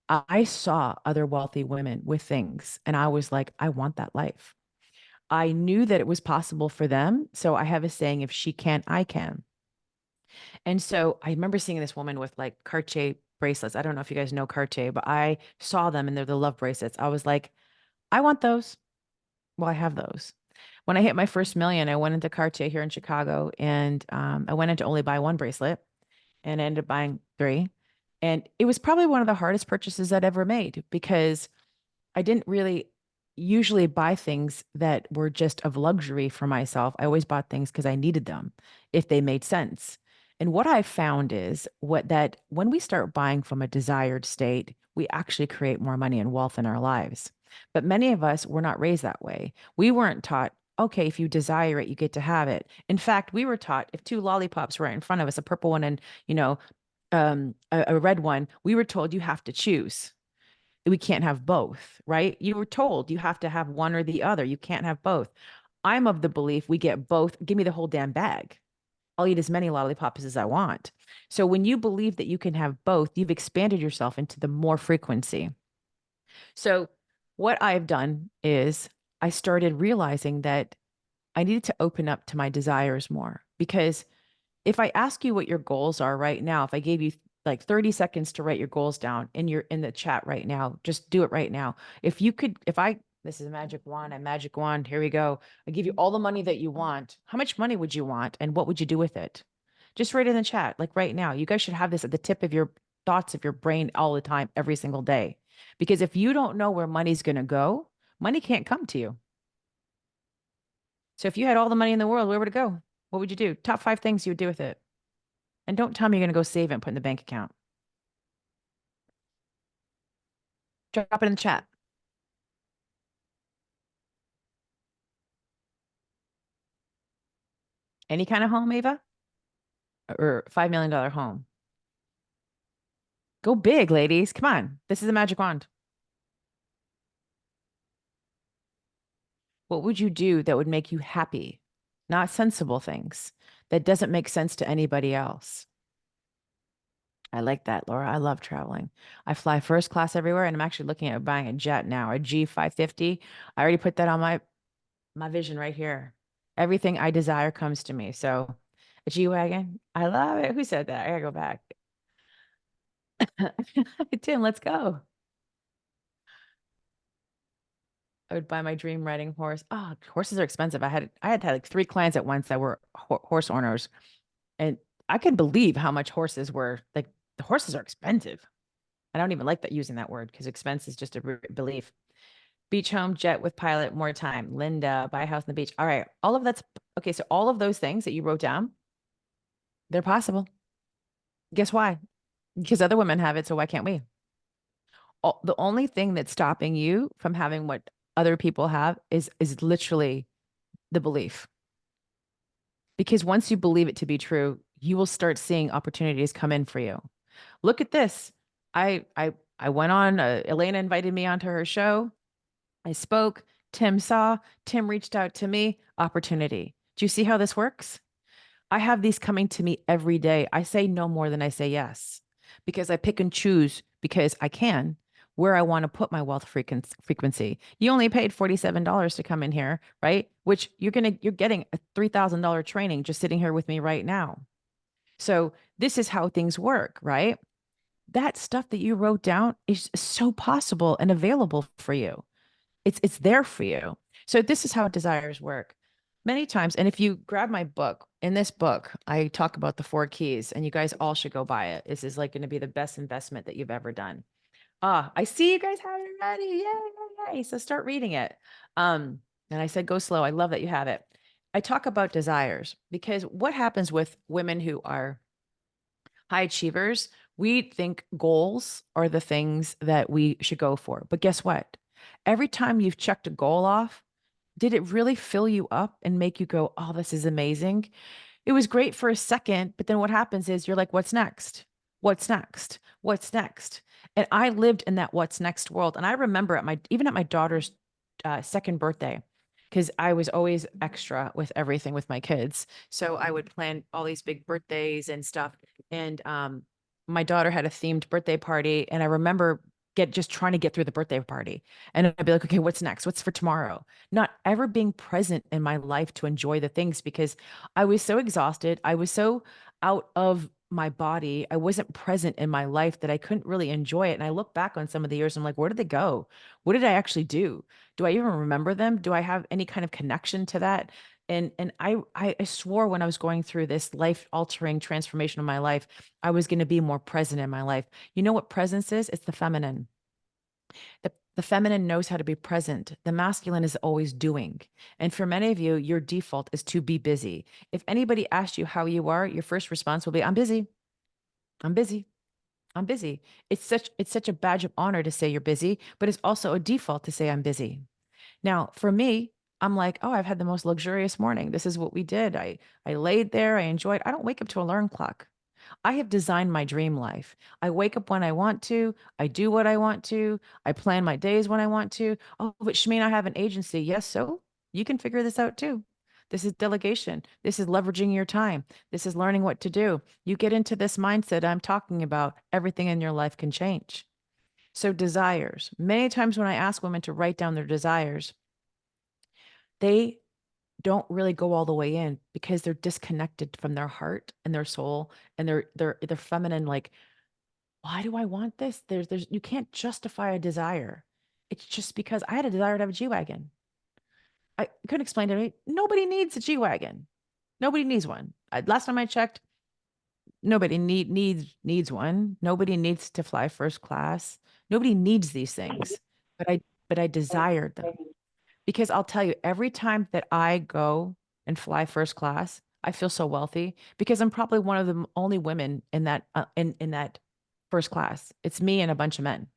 I saw other wealthy women with things, and I was like, I want that life. I knew that it was possible for them. So I have a saying, if she can, I can. And so I remember seeing this woman with like Cartier bracelets. I don't know if you guys know Cartier, but I saw them and they're the love bracelets. I was like, I want those. Well, I have those. When I hit my first million, I went into Cartier here in Chicago and I went in to only buy one bracelet and I ended up buying three. And it was probably one of the hardest purchases I'd ever made because I didn't really usually buy things that were just of luxury for myself. I always bought things because I needed them if they made sense. And what I found is what that when we start buying from a desired state, we actually create more money and wealth in our lives. But many of us were not raised that way. We weren't taught, okay, if you desire it, you get to have it. In fact, we were taught if two lollipops were right in front of us, a purple one and, a red one, we were told you have to choose. We can't have both, right? You were told you have to have one or the other. You can't have both. I'm of the belief we get both. Give me the whole damn bag. I'll eat as many lollipops as I want. So when you believe that you can have both, you've expanded yourself into the more frequency. So what I've done is I started realizing that I needed to open up to my desires more because if I ask you what your goals are right now, if I gave you like 30 seconds to write your goals down in the chat right now, just do it right now. If you could, this is a magic wand, here we go. I give you all the money that you want. How much money would you want? And what would you do with it? Just write in the chat, like right now. You guys should have this at the tip of your thoughts of your brain all the time, every single day. Because if you don't know where money's going to go, money can't come to you. So if you had all the money in the world, where would it go? What would you do? Top 5 things you would do with it. And don't tell me you're going to go save it and put in the bank account. Drop it in the chat. Any kind of home, Ava? Or $5 million home? Go big, ladies. Come on. This is a magic wand. What would you do that would make you happy? Not sensible things that doesn't make sense to anybody else. I like that, Laura. I love traveling. I fly first class everywhere, and I'm actually looking at buying a jet now, a G550. I already put that on my vision right here. Everything I desire comes to me. So a G-Wagon, I love it. Who said that? I gotta go back. Tim, let's go. I would buy my dream riding horse. Oh, horses are expensive. I had like 3 clients at once that were horse owners, and I could believe how much horses were. Like the horses are expensive. I don't even like that using that word because expense is just a belief. Beach home, jet with pilot, more time. Linda, buy a house on the beach. All right. All of that's okay. So all of those things that you wrote down, they're possible. Guess why? Because other women have it. So why can't we? The only thing that's stopping you from having what other people have is literally the belief. Because once you believe it to be true, you will start seeing opportunities come in for you. Look at this. I went on, Elena invited me onto her show. I spoke, Tim saw, Tim reached out to me, opportunity. Do you see how this works? I have these coming to me every day. I say no more than I say yes because I pick and choose because I can where I want to put my wealth frequency. You only paid $47 to come in here, right? Which you're getting a $3,000 training just sitting here with me right now. So this is how things work, right? That stuff that you wrote down is so possible and available for you. It's there for you. So this is how desires work. Many times, and if you grab my book, in this book, I talk about the 4 keys, and you guys all should go buy it. This is like going to be the best investment that you've ever done. I see you guys have it ready. Yay. So start reading it. And I said, go slow. I love that you have it. I talk about desires because what happens with women who are high achievers, we think goals are the things that we should go for. But guess what? Every time you've checked a goal off, did it really fill you up and make you go, oh, this is amazing? It was great for a second, but then what happens is you're like, what's next? What's next? What's next? And I lived in that what's next world. And I remember even at my daughter's second birthday, because I was always extra with everything with my kids. So I would plan all these big birthdays and stuff. And my daughter had a themed birthday party. And I remember just trying to get through the birthday party. And I'd be like, okay, what's next? What's for tomorrow? Not ever being present in my life to enjoy the things because I was so exhausted. I was so out of my body. I wasn't present in my life that I couldn't really enjoy it. And I look back on some of the years, I'm like, where did they go? What did I actually do? Do I even remember them? Do I have any kind of connection to that? And I swore when I was going through this life altering transformation of my life, I was going to be more present in my life. You know what presence is? It's the feminine. The feminine knows how to be present. The masculine is always doing. And for many of you, your default is to be busy. If anybody asks you how you are, your first response will be, I'm busy. I'm busy. I'm busy. It's such a badge of honor to say you're busy, but it's also a default to say I'm busy. Now, for me, I'm like, oh, I've had the most luxurious morning. This is what we did. I laid there, I enjoyed. I don't wake up to an alarm clock. I have designed my dream life. I wake up when I want to. I do what I want to. I plan my days when I want to. Oh, but Shamina, I have an agency. Yes, so you can figure this out too. This is delegation. This is leveraging your time. This is learning what to do. You get into this mindset I'm talking about, everything in your life can change. So, desires. Many times when I ask women to write down their desires, they don't really go all the way in because they're disconnected from their heart and their soul and their feminine, like, why do I want this? There's you can't justify a desire. It's just because I had a desire to have a G-Wagon. I couldn't explain to me. Nobody needs a G-Wagon. Nobody needs one. Last time I checked, nobody needs one. Nobody needs to fly first class. Nobody needs these things. But I desired them. Because I'll tell you, every time that I go and fly first class, I feel so wealthy because I'm probably one of the only women in that first class. It's me and a bunch of men.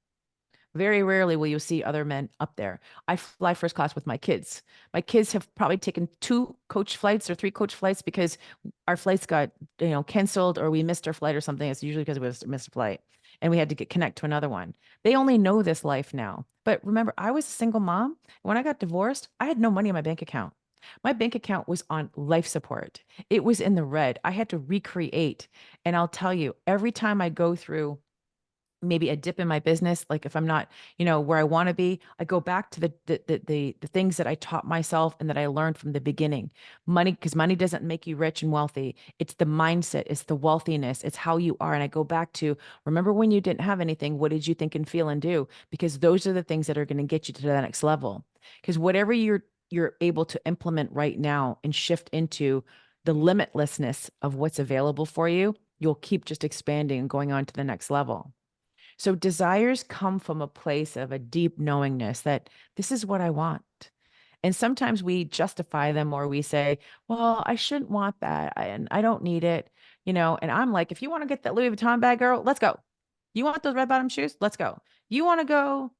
Very rarely will you see other men up there. I fly first class with my kids. My kids have probably taken 2 coach flights or 3 coach flights because our flights got, canceled or we missed our flight or something. It's usually because we missed a flight and we had to connect to another one. They only know this life now. But remember, I was a single mom. When I got divorced, I had no money in my bank account. My bank account was on life support. It was in the red. I had to recreate. And I'll tell you, every time I go through maybe a dip in my business, like if I'm not, where I want to be, I go back to the things that I taught myself and that I learned from the beginning. Money, because money doesn't make you rich and wealthy. It's the mindset, it's the wealthiness, it's how you are. And I go back to, remember when you didn't have anything, what did you think and feel and do? Because those are the things that are going to get you to the next level. Because whatever you're able to implement right now and shift into the limitlessness of what's available for you, you'll keep just expanding and going on to the next level. So desires come from a place of a deep knowingness that this is what I want. And sometimes we justify them or we say, well, I shouldn't want that and I don't need it, and I'm like, if you want to get that Louis Vuitton bag, girl, let's go. You want those red bottom shoes? Let's go. You want to go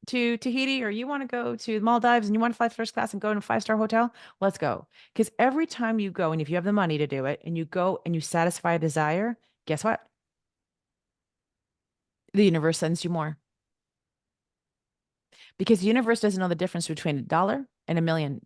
to Tahiti or you want to go to Maldives and you want to fly first class and go in a 5-star hotel? Let's go. Because every time you go and if you have the money to do it and you go and you satisfy a desire, guess what? The universe sends you more because the universe doesn't know the difference between $1 and $1,000,000.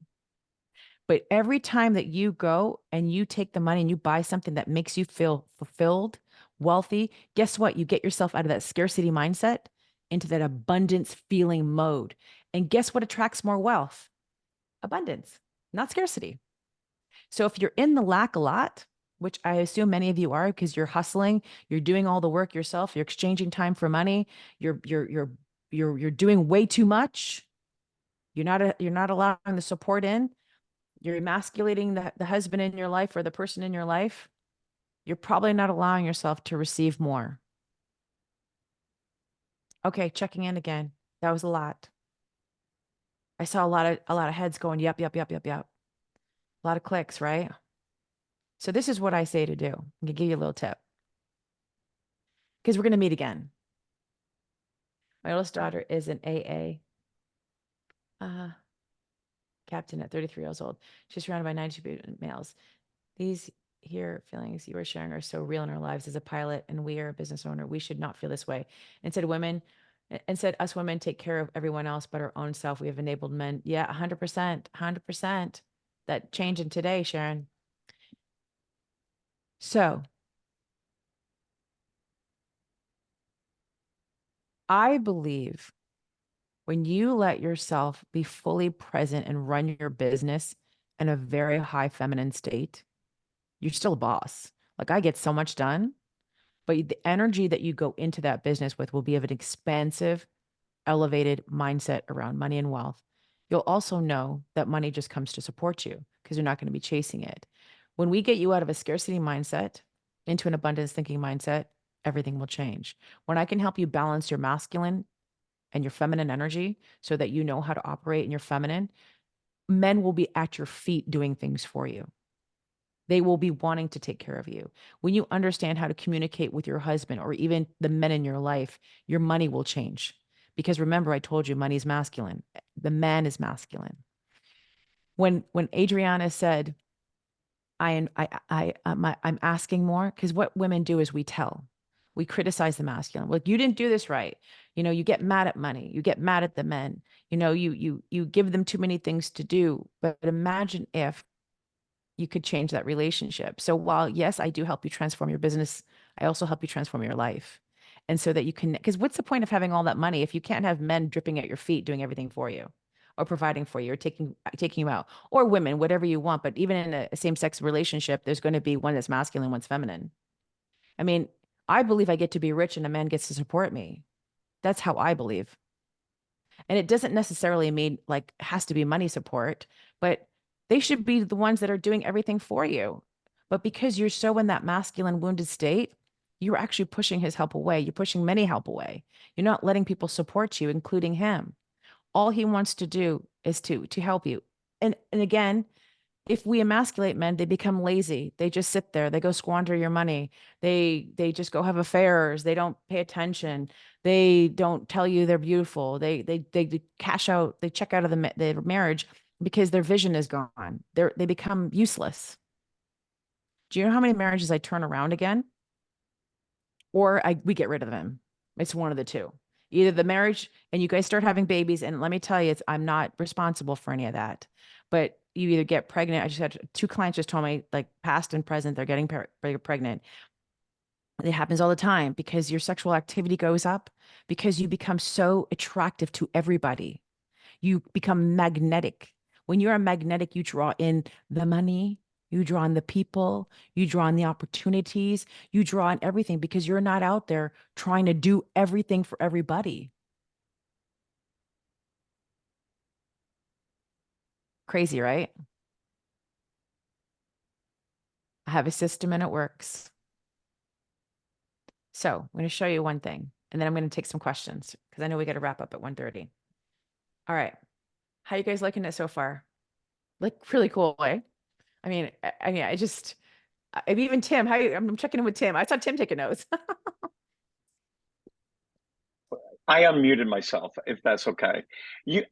But every time that you go and you take the money and you buy something that makes you feel fulfilled, wealthy, guess what? You get yourself out of that scarcity mindset into that abundance feeling mode. And guess what attracts more wealth? Abundance, not scarcity. So if you're in the lack a lot, which I assume many of you are because you're hustling, you're doing all the work yourself, you're exchanging time for money, you're doing way too much. You're not allowing the support in. You're emasculating the husband in your life or the person in your life. You're probably not allowing yourself to receive more. Okay, checking in again. That was a lot. I saw a lot of heads going, yep, yep, yep, yep, yep. A lot of clicks, right? So this is what I say to do. I'm gonna give you a little tip because we're gonna meet again. My oldest daughter is an AA. captain at 33 years old. She's surrounded by 92 males. These here feelings you are sharing are so real in our lives. As a pilot and we are a business owner, we should not feel this way. Instead, us women take care of everyone else but our own self. We have enabled men. Yeah, 100%, 100%. That change in today, Sharon. So I believe when you let yourself be fully present and run your business in a very high feminine state, you're still a boss. Like I get so much done, but the energy that you go into that business with will be of an expansive, elevated mindset around money and wealth. You'll also know that money just comes to support you because you're not going to be chasing it. When we get you out of a scarcity mindset into an abundance thinking mindset, everything will change. When I can help you balance your masculine and your feminine energy so that you know how to operate in your feminine, men will be at your feet doing things for you. They will be wanting to take care of you. When you understand how to communicate with your husband or even the men in your life, your money will change. Because remember, I told you money is masculine. The man is masculine. When Adriana said, I'm asking more, because what women do is we tell. We criticize the masculine. Like, you didn't do this right. You know, you get mad at money. You get mad at the men. You know, you give them too many things to do. But imagine if you could change that relationship. So while, yes, I do help you transform your business, I also help you transform your life. And so that you can, because what's the point of having all that money if you can't have men dripping at your feet doing everything for you or providing for you or taking you out, or women, whatever you want. But even in a same-sex relationship, there's going to be one that's masculine, one's feminine. I mean, I believe I get to be rich and a man gets to support me. That's how I believe. And it doesn't necessarily mean like has to be money support, but they should be the ones that are doing everything for you. But because you're so in that masculine wounded state, you're actually pushing his help away. You're pushing many help away. You're not letting people support you, including him. All he wants to do is to help you. And again, if we emasculate men, they become lazy. They just sit there. They go squander your money. They just go have affairs. They don't pay attention. They don't tell you they're beautiful. They cash out. They check out of the marriage because their vision is gone. They become useless. Do you know how many marriages I turn around again, or we get rid of them? It's one of the two. Either the marriage and you guys start having babies, and let me tell you, I'm not responsible for any of that. But you either get pregnant. I just had two clients just told me, like past and present, they're getting pregnant. It happens all the time because your sexual activity goes up, because you become so attractive to everybody. You become magnetic. When you're a magnetic, you draw in the money, you draw in the people, you draw in the opportunities, you draw in everything because you're not out there trying to do everything for everybody. Crazy, right? I have a system and it works. So I'm going to show you one thing, and then I'm going to take some questions because I know we got to wrap up at 1:30. All right. How you guys liking it so far? Like really cool, eh? I mean, even Tim, I'm checking in with Tim. I saw Tim taking notes. I unmuted myself, if that's okay.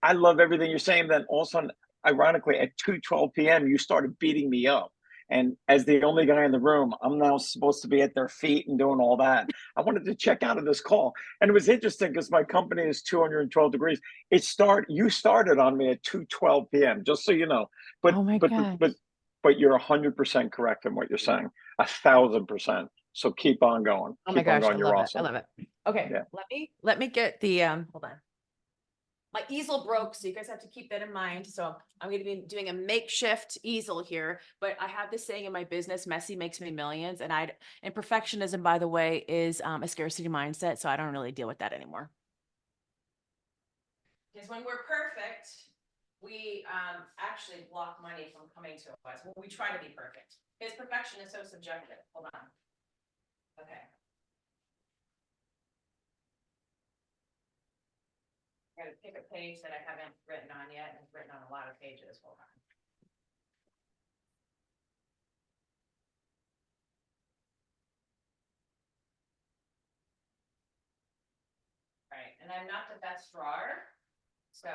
I love everything you're saying. Then also, ironically, at 2:12 p.m., you started beating me up. And as the only guy in the room, I'm now supposed to be at their feet and doing all that. I wanted to check out of this call. And it was interesting because my company is 212 degrees. You started on me at 2:12 p.m., just so you know. But Oh my but God. but you're 100% correct in what you're saying. 1,000%. So keep on going. Oh my Keep on gosh, I going. You're love it. I awesome. love it. Okay, Yeah. let me get the hold on. My easel broke, so you guys have to keep that in mind. So I'm going to be doing a makeshift easel here, but I have this saying in my business, messy makes me millions. And perfectionism, by the way, is a scarcity mindset. So I don't really deal with that anymore. Because when we're perfect, we actually block money from coming to us. Well, we try to be perfect because perfection is so subjective. Hold on. Okay. I gotta pick a page that I haven't written on yet. I've written on a lot of pages. Hold on. Right, and I'm not the best drawer, so,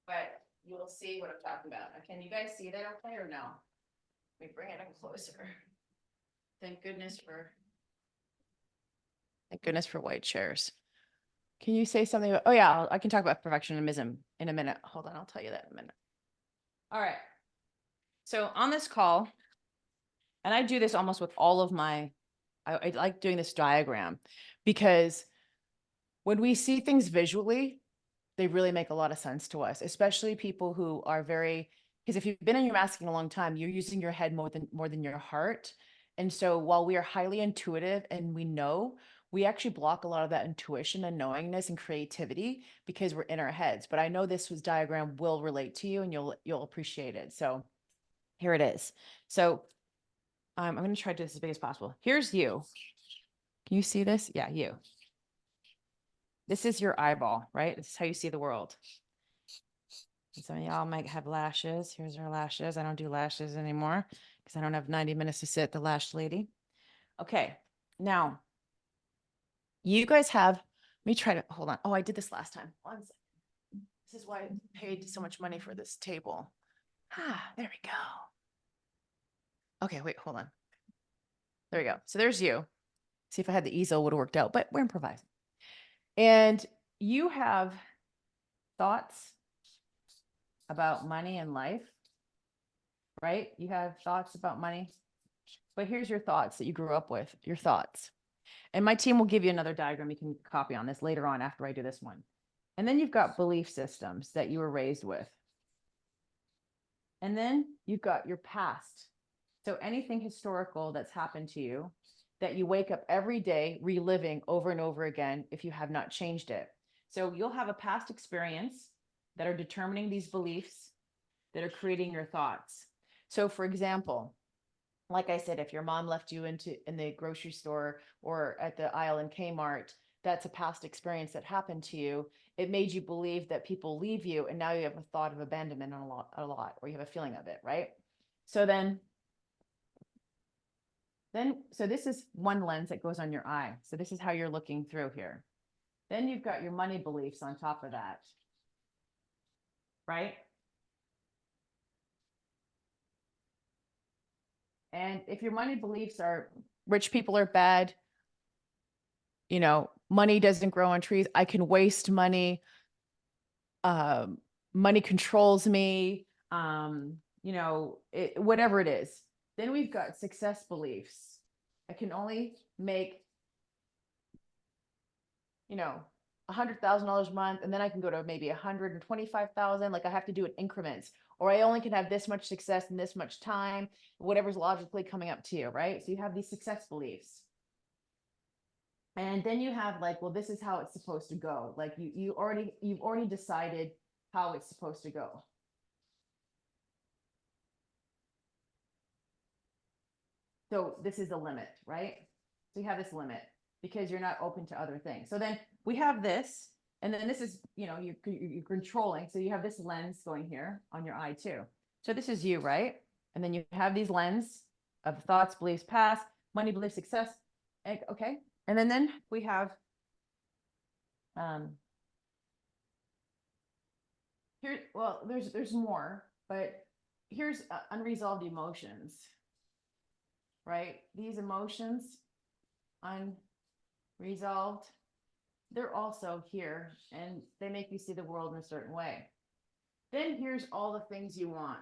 but you will see what I'm talking about. Can you guys see that okay or no? Let me bring it in closer. Thank goodness for white chairs. Can you say something about, oh yeah, I can talk about perfectionism in a minute. Hold on, I'll tell you that in a minute. All right. So on this call, and I do this almost with all of my, I like doing this diagram because when we see things visually, they really make a lot of sense to us, especially people who are very, because if you've been in your masking a long time, you're using your head more than your heart. And so while we are highly intuitive and we know, we actually block a lot of that intuition and knowingness and creativity because we're in our heads. But I know diagram will relate to you and you'll appreciate it. So here it is. So I'm going to try to do this as big as possible. Here's you. Can you see this? Yeah, you. This is your eyeball, right? This is how you see the world. And some of y'all might have lashes. Here's our lashes. I don't do lashes anymore because I don't have 90 minutes to sit the lash lady. Okay, now you guys have, let me try to, hold on. Oh, I did this last time. 1 second. This is why I paid so much money for this table. Ah, there we go. Okay, wait, hold on. There we go. So there's you. See if I had the easel would have worked out, but we're improvising. And you have thoughts about money and life, right? You have thoughts about money, but here's your thoughts that you grew up with, your thoughts. And my team will give you another diagram you can copy on this later on after I do this one. And then you've got belief systems that you were raised with. And then you've got your past. So anything historical that's happened to you that you wake up every day reliving over and over again if you have not changed it. So you'll have a past experience that are determining these beliefs that are creating your thoughts. So for example, like I said, if your mom left you in the grocery store or at the aisle in Kmart, that's a past experience that happened to you. It made you believe that people leave you, and now you have a thought of abandonment a lot, or you have a feeling of it, right? So so this is one lens that goes on your eye. So this is how you're looking through here. Then you've got your money beliefs on top of that, right? And if your money beliefs are rich people are bad, money doesn't grow on trees, I can waste money, money controls me, whatever it is. Then we've got success beliefs. I can only make, $100,000 a month, and then I can go to maybe 125,000. Like I have to do it in increments, or I only can have this much success in this much time, whatever's logically coming up to you, right? So you have these success beliefs. And then you have like, well, this is how it's supposed to go. Like you've already decided how it's supposed to go. So this is the limit, right? So you have this limit because you're not open to other things. So then we have this, and then this is, you're controlling. So you have this lens going here on your eye too. So this is you, right? And then you have these lens of thoughts, beliefs, past, money, belief, success. Okay. And then we have, here, well, there's more, but here's unresolved emotions, right? These emotions, unresolved, they're also here and they make you see the world in a certain way. Then here's all the things you want.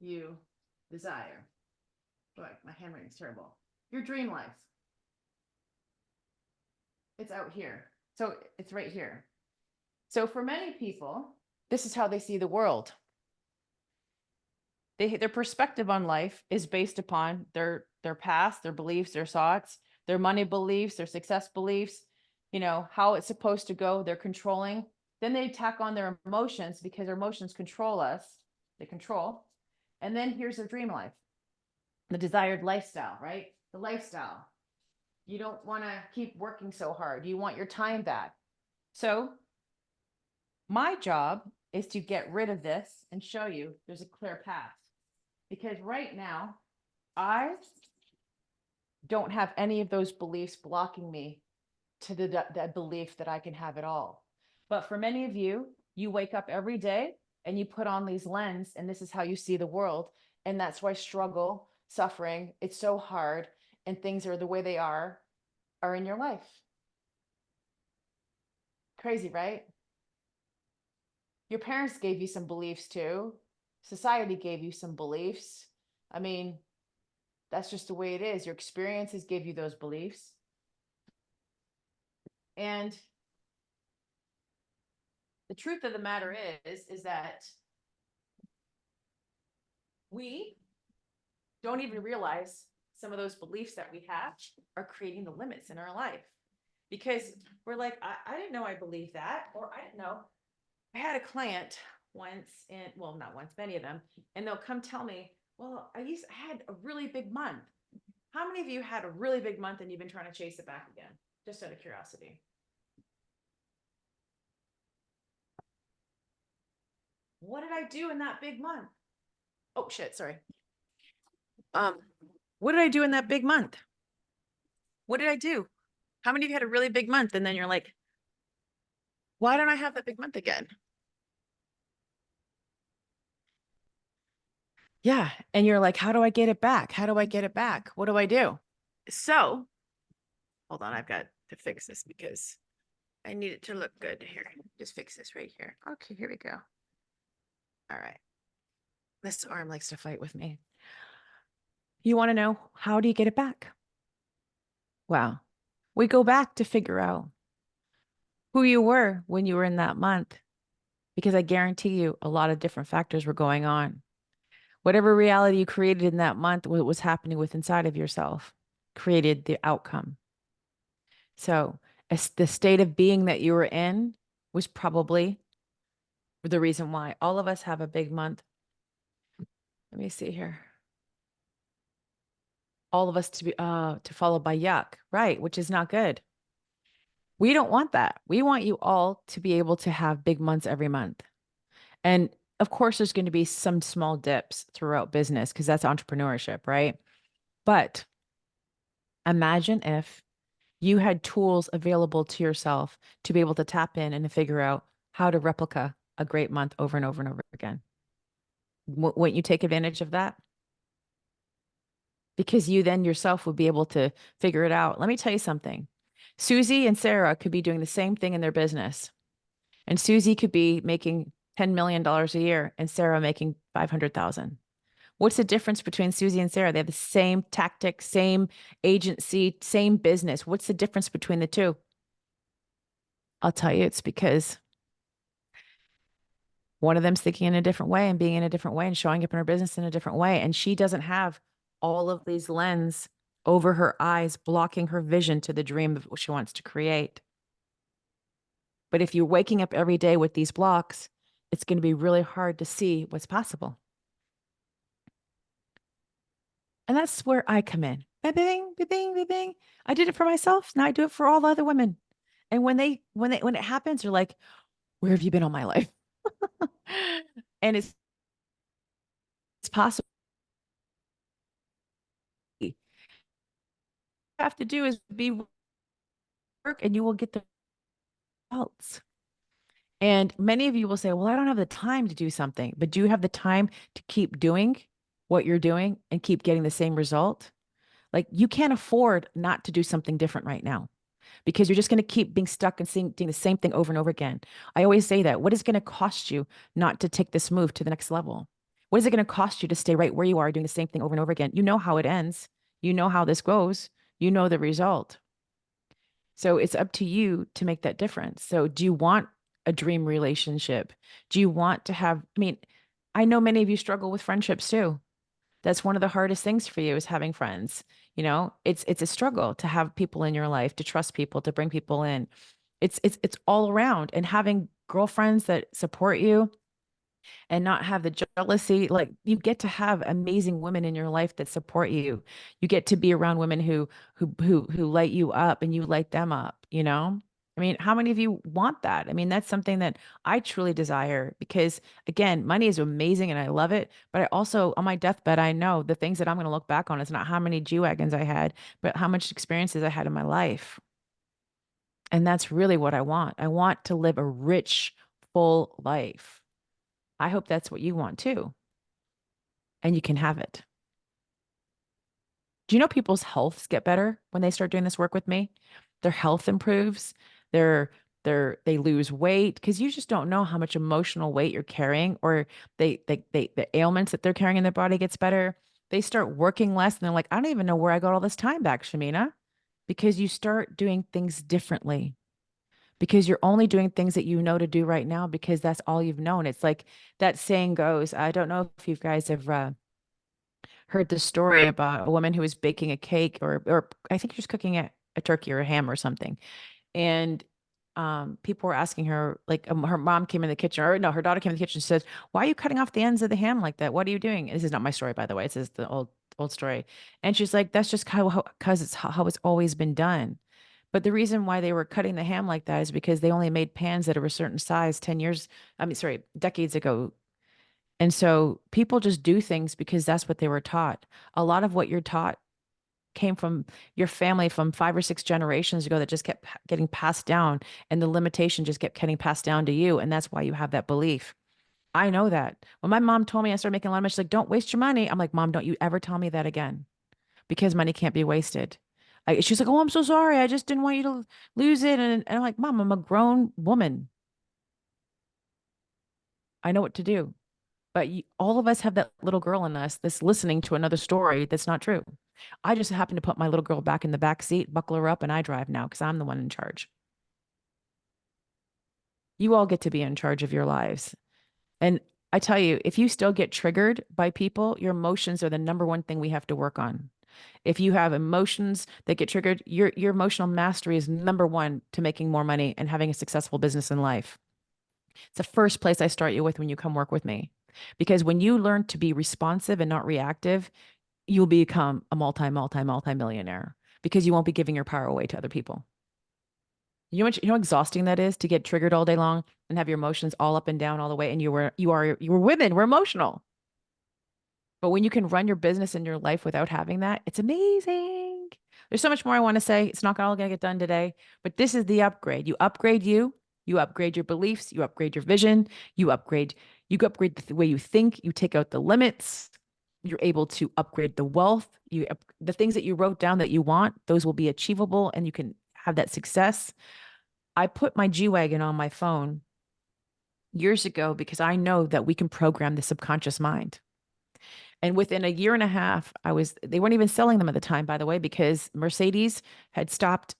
You desire. Boy, my handwriting's terrible. Your dream life. It's out here. So it's right here. So for many people, this is how they see the world. Their perspective on life is based upon their past, their beliefs, their thoughts, their money beliefs, their success beliefs, how it's supposed to go. They're controlling. Then they tack on their emotions because their emotions control us. They control. And then here's their dream life, the desired lifestyle, right? The lifestyle. You don't want to keep working so hard. You want your time back. So my job is to get rid of this and show you there's a clear path. Because right now, I don't have any of those beliefs blocking me to that belief that I can have it all. But for many of you, you wake up every day and you put on these lens, and this is how you see the world. And that's why struggle, suffering, it's so hard, and things are the way they are in your life. Crazy, right? Your parents gave you some beliefs too. Society gave you some beliefs. I mean, that's just the way it is. Your experiences gave you those beliefs. And the truth of the matter is that we don't even realize some of those beliefs that we have are creating the limits in our life. Because we're like, I didn't know I believed that, or I didn't know. I had a client once, and well, not once, many of them, and they'll come tell me, well, I had a really big month. How many of you had a really big month and you've been trying to chase it back again? Just out of curiosity. What did I do in that big month? Oh shit, sorry. What did I do in that big month? What did I do? How many of you had a really big month and then you're like, why don't I have that big month again? Yeah. And you're like, how do I get it back? How do I get it back? What do I do? So hold on, I've got to fix this because I need it to look good here. Just fix this right here. Okay, here we go. All right. This arm likes to fight with me. You want to know, how do you get it back? Wow. We go back to figure out who you were when you were in that month, because I guarantee you a lot of different factors were going on. Whatever reality you created in that month, what was happening with inside of yourself created the outcome. So the state of being that you were in was probably the reason why. All of us have a big month. Let me see here. All of us to follow by yuck, right? Which is not good. We don't want that. We want you all to be able to have big months every month. And of course, there's going to be some small dips throughout business because that's entrepreneurship, right? But imagine if you had tools available to yourself to be able to tap in and to figure out how to replica a great month over and over and over again. Wouldn't you take advantage of that? Because you then yourself would be able to figure it out. Let me tell you something. Susie and Sarah could be doing the same thing in their business. And Susie could be making $10 million a year and Sarah making 500,000. What's the difference between Susie and Sarah? They have the same tactic, same agency, same business. What's the difference between the two? I'll tell you, it's because one of them's thinking in a different way and being in a different way and showing up in her business in a different way. And she doesn't have all of these lens over her eyes, blocking her vision to the dream of what she wants to create. But if you're waking up every day with these blocks, it's going to be really hard to see what's possible. And that's where I come in. Bing, bing, bing, bing. I did it for myself. Now I do it for all the other women. And when it happens, you're like, where have you been all my life? And it's possible. What you have to do is be work and you will get the results. And many of you will say, well, I don't have the time to do something, but do you have the time to keep doing what you're doing and keep getting the same result? Like, you can't afford not to do something different right now, because you're just going to keep being stuck and doing the same thing over and over again. I always say that. What is it going to cost you not to take this move to the next level? What is it going to cost you to stay right where you are doing the same thing over and over again? You know how it ends. You know how this goes. You know the result. So it's up to you to make that difference. So do you want a dream relationship? Do you want to have, I mean, I know many of you struggle with friendships too. That's one of the hardest things for you, is having friends. You know, it's a struggle to have people in your life, to trust people, to bring people in. It's all around, and having girlfriends that support you and not have the jealousy. Like, you get to have amazing women in your life that support you. You get to be around women who light you up and you light them up, you know? I mean, how many of you want that? I mean, that's something that I truly desire, because again, money is amazing and I love it. But I also, on my deathbed, I know the things that I'm going to look back on is not how many G-Wagons I had, but how much experiences I had in my life. And that's really what I want. I want to live a rich, full life. I hope that's what you want too. And you can have it. Do you know people's healths get better when they start doing this work with me? Their health improves. Their they lose weight because you just don't know how much emotional weight you're carrying, or the ailments that they're carrying in their body gets better. They start working less and they're like, I don't even know where I got all this time back, Shamina, because you start doing things differently. Because you're only doing things that you know to do right now because that's all you've known. It's like that saying goes. I don't know if you guys have heard the story about a woman who was baking a cake, or I think she was cooking a turkey or a ham or something. And people were asking her, like, her mom came in the kitchen, or no, her daughter came in the kitchen and says, why are you cutting off the ends of the ham like that? What are you doing? This is not my story, by the way. This is the old story. And she's like, that's just because it's how it's always been done. But the reason why they were cutting the ham like that is because they only made pans that are a certain size 10 years, I mean, sorry, decades ago. And so people just do things because that's what they were taught. A lot of what you're taught came from your family from 5 or 6 generations ago that just kept getting passed down, and the limitation just kept getting passed down to you. And that's why you have that belief. I know that. When my mom told me I started making a lot of money, she's like, don't waste your money. I'm like, Mom, don't you ever tell me that again, because money can't be wasted. She's like, oh, I'm so sorry. I just didn't want you to lose it. And I'm like, Mom, I'm a grown woman. I know what to do. But all of us have that little girl in us that's listening to another story that's not true. I just happen to put my little girl back in the back seat, buckle her up, and I drive now because I'm the one in charge. You all get to be in charge of your lives. And I tell you, if you still get triggered by people, your emotions are the number one thing we have to work on. If you have emotions that get triggered, your emotional mastery is number one to making more money and having a successful business in life. It's the first place I start you with when you come work with me. Because when you learn to be responsive and not reactive, you'll become a multi millionaire because you won't be giving your power away to other people. You know how exhausting that is to get triggered all day long and have your emotions all up and down all the way. And you were women, we're emotional. But when you can run your business and your life without having that, it's amazing. There's so much more I want to say. It's not all going to get done today, but this is the upgrade. You upgrade your beliefs, you upgrade your vision, you upgrade the way you think, you take out the limits. You're able to upgrade the wealth. The things that you wrote down that you want, those will be achievable and you can have that success. I put my G-Wagon on my phone years ago because I know that we can program the subconscious mind. And within a year and a half, they weren't even selling them at the time, by the way, because Mercedes had stopped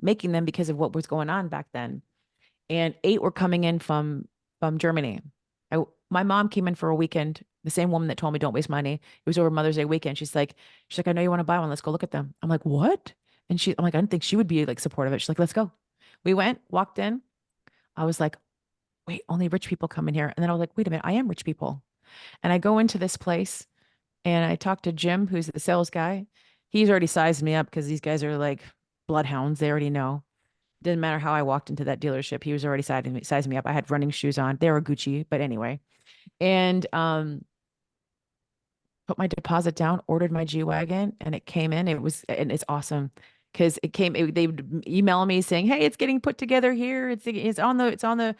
making them because of what was going on back then. And 8 were coming in from Germany. My mom came in for a weekend, the same woman that told me don't waste money. It was over Mother's Day weekend. She's like, I know you want to buy one. Let's go look at them. I'm like, what? And I'm like, I didn't think she would be like supportive of it. She's like, let's go. We went, walked in. I was like, wait, only rich people come in here. And then I was like, wait a minute, I am rich people. And I go into this place and I talked to Jim, who's the sales guy. He's already sized me up because these guys are like bloodhounds. They already know. Didn't matter how I walked into that dealership. He was already sizing me up. I had running shoes on. They were Gucci, but anyway. And put my deposit down, ordered my G-Wagon, and it came in. And it's awesome because they would email me saying, hey, it's getting put together here. It's on the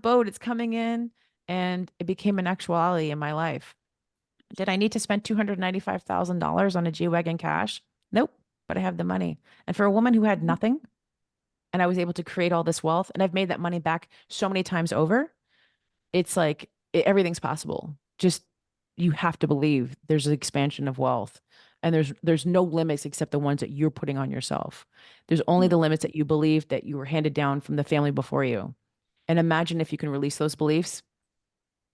boat. It's coming in. And it became an actuality in my life. Did I need to spend $295,000 on a G-Wagon cash? Nope, but I have the money. And for a woman who had nothing, and I was able to create all this wealth, and I've made that money back so many times over, it's like everything's possible. Just you have to believe there's an expansion of wealth, and there's no limits except the ones that you're putting on yourself. There's only the limits that you believe that you were handed down from the family before you. And imagine if you can release those beliefs,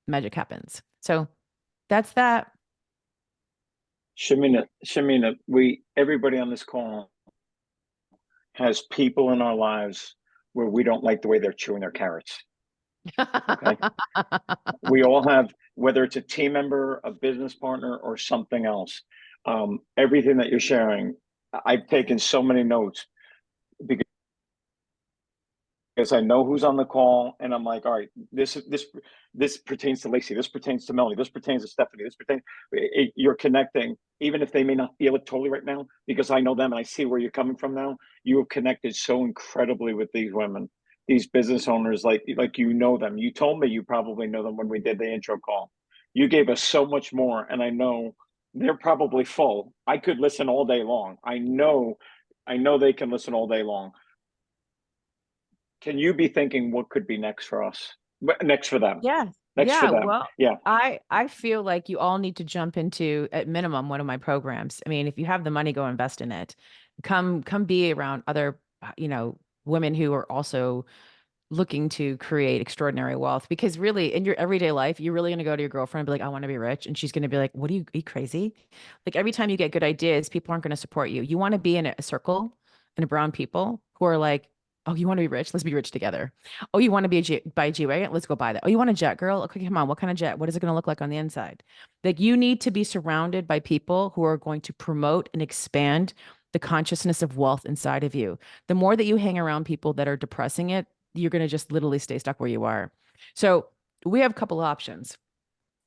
magic happens. So that's that. Shamina, everybody on this call has people in our lives where we don't like the way they're chewing their carrots. Okay. We all have, whether it's a team member, a business partner, or something else. Everything that you're sharing, I've taken so many notes because because I know who's on the call, and I'm like, all right, this pertains to Lacey, this pertains to Melanie, this pertains to Stephanie, this pertains. You're connecting, even if they may not feel it totally right now, because I know them and I see where you're coming from now. You have connected so incredibly with these women, these business owners, like you know them. You told me you probably know them when we did the intro call. You gave us so much more, and I know they're probably full. I could listen all day long. I know they can listen all day long. Can you be thinking what could be next for us? Next for them. Yeah. Next for Yeah. them. Well, Yeah. I feel like you all need to jump into, at minimum, one of my programs. I mean, if you have the money, go invest in it. Come be around other, women who are also looking to create extraordinary wealth, because really in your everyday life, you're really going to go to your girlfriend and be like, I want to be rich. And she's going to be like, what are you crazy? Like every time you get good ideas, people aren't going to support you. You want to be in a circle and around people who are like, oh, you want to be rich? Let's be rich together. Oh, you want to buy a G-Wagon? Let's go buy that. Oh, you want a jet, girl? Okay, come on. What kind of jet? What is it going to look like on the inside? Like you need to be surrounded by people who are going to promote and expand the consciousness of wealth inside of you. The more that you hang around people that are depressing it, you're going to just literally stay stuck where you are. So we have a couple of options.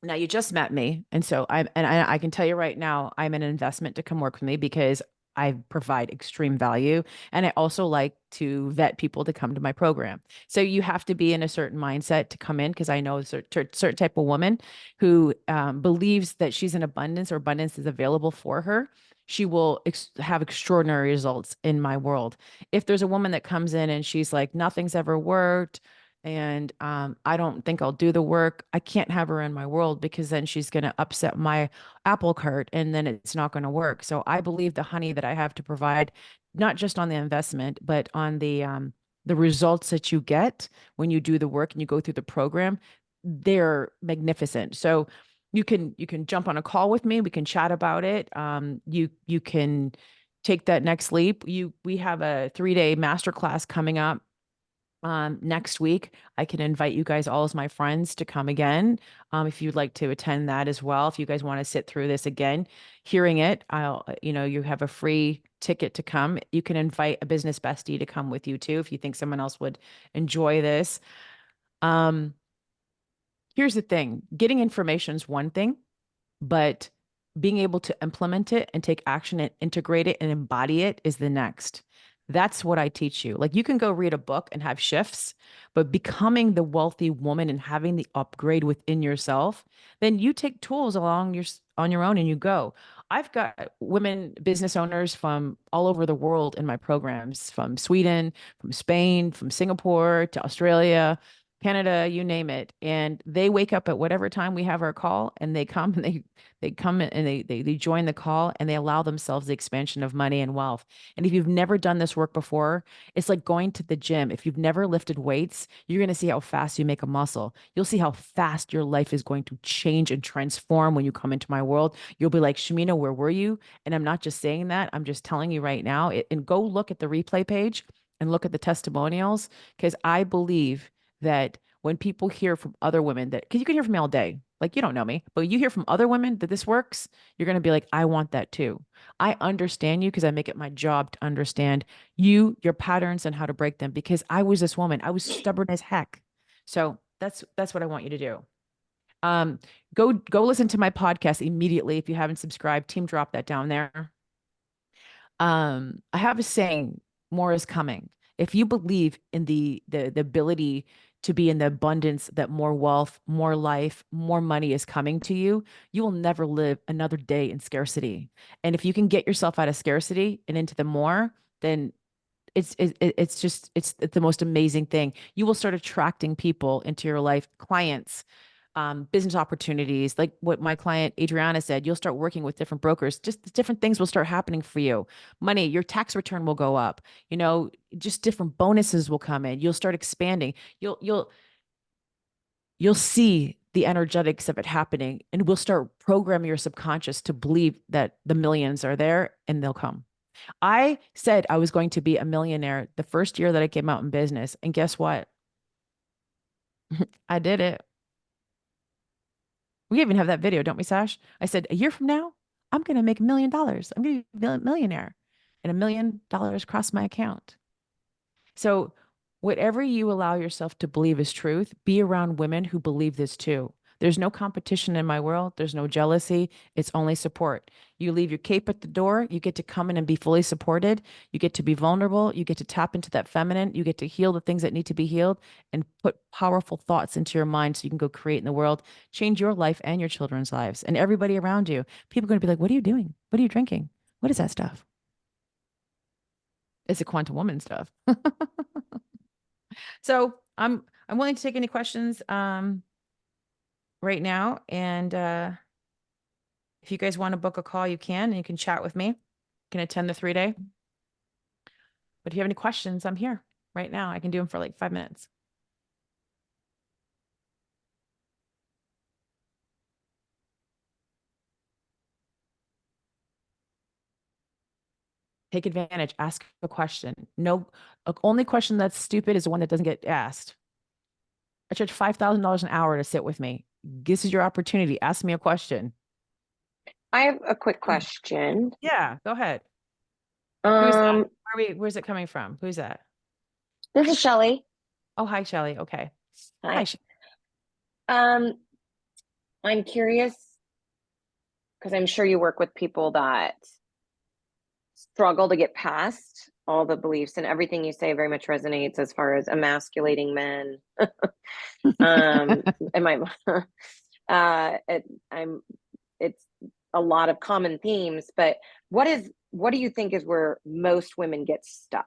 Now you just met me, and so I can tell you right now, I'm an investment to come work with me because I provide extreme value, and I also like to vet people to come to my program. So you have to be in a certain mindset to come in, because I know a certain type of woman who believes that she's in abundance, or abundance is available for her. She will have extraordinary results in my world. If there's a woman that comes in and she's like, nothing's ever worked, and I don't think I'll do the work, I can't have her in my world, because then she's going to upset my apple cart and then it's not going to work. So I believe the honey that I have to provide, not just on the investment, but on the results that you get when you do the work and you go through the program, they're magnificent. So you can jump on a call with me. We can chat about it. You can take that next leap. We have a 3-day masterclass coming up next week. I can invite you guys all as my friends to come again. If you'd like to attend that as well, if you guys want to sit through this again, hearing it, you have a free ticket to come. You can invite a business bestie to come with you too, if you think someone else would enjoy this. Um, Here's the thing. Getting information is one thing, but being able to implement it and take action and integrate it and embody it is the next. That's what I teach you. Like you can go read a book and have shifts, but becoming the wealthy woman and having the upgrade within yourself, then you take tools on your own and you go. I've got women business owners from all over the world in my programs, from Sweden, from Spain, from Singapore to Australia, Canada, you name it. And they wake up at whatever time we have our call, and they come and they come and they join the call, and they allow themselves the expansion of money and wealth. And if you've never done this work before, it's like going to the gym. If you've never lifted weights, you're going to see how fast you make a muscle. You'll see how fast your life is going to change and transform when you come into my world. You'll be like, Shamina, where were you? And I'm not just saying that, I'm just telling you right now. And go look at the replay page and look at the testimonials, because I believe that when people hear from other women, that, because you can hear from me all day, like you don't know me, but you hear from other women that this works, you're going to be like, I want that too. I understand you, because I make it my job to understand you, your patterns, and how to break them, because I was this woman. I was stubborn as heck. So that's what I want you to do. Go listen to my podcast immediately. If you haven't subscribed, team, drop that down there. I have a saying, more is coming. If you believe in the ability to be in the abundance, that more wealth, more life, more money is coming to you, you will never live another day in scarcity. And if you can get yourself out of scarcity and into the more, then it's the most amazing thing. You will start attracting people into your life, clients, business opportunities, like what my client Adriana said. You'll start working with different brokers. Just different things will start happening for you. Money, your tax return will go up. Just different bonuses will come in. You'll start expanding. You'll see the energetics of it happening, and we'll start programming your subconscious to believe that the millions are there and they'll come. I said I was going to be a millionaire the first year that I came out in business, and guess what? I did it. We even have that video, don't we, Sash? I said, a year from now, I'm going to make $1 million. I'm going to be a millionaire, and $1 million crossed my account. So Whatever you allow yourself to believe is truth, be around women who believe this too. There's no competition in my world. There's no jealousy. It's only support. You leave your cape at the door. You get to come in and be fully supported. You get to be vulnerable. You get to tap into that feminine. You get to heal the things that need to be healed and put powerful thoughts into your mind so you can go create in the world, change your life and your children's lives and everybody around you. People are going to be like, what are you doing? What are you drinking? What is that stuff? It's a quantum woman stuff. So I'm willing to take any questions right now. And if you guys want to book a call, you can, and you can chat with me. You can attend the 3-day. But if you have any questions, I'm here right now. I can do them for like 5 minutes. Take advantage, ask a question. No, only question that's stupid is the one that doesn't get asked. I charge $5,000 an hour to sit with me. This is your opportunity. Ask me a question. I have a quick question. Yeah, go ahead. Who's that? Um, Where's it coming from? Who's that? this is Shelley. Oh, hi, Shelly. Okay. Hi. Hi. I'm curious because I'm sure you work with people that struggle to get past all the beliefs, and everything you say very much resonates as far as emasculating men. And it's a lot of common themes, but what do you think is where most women get stuck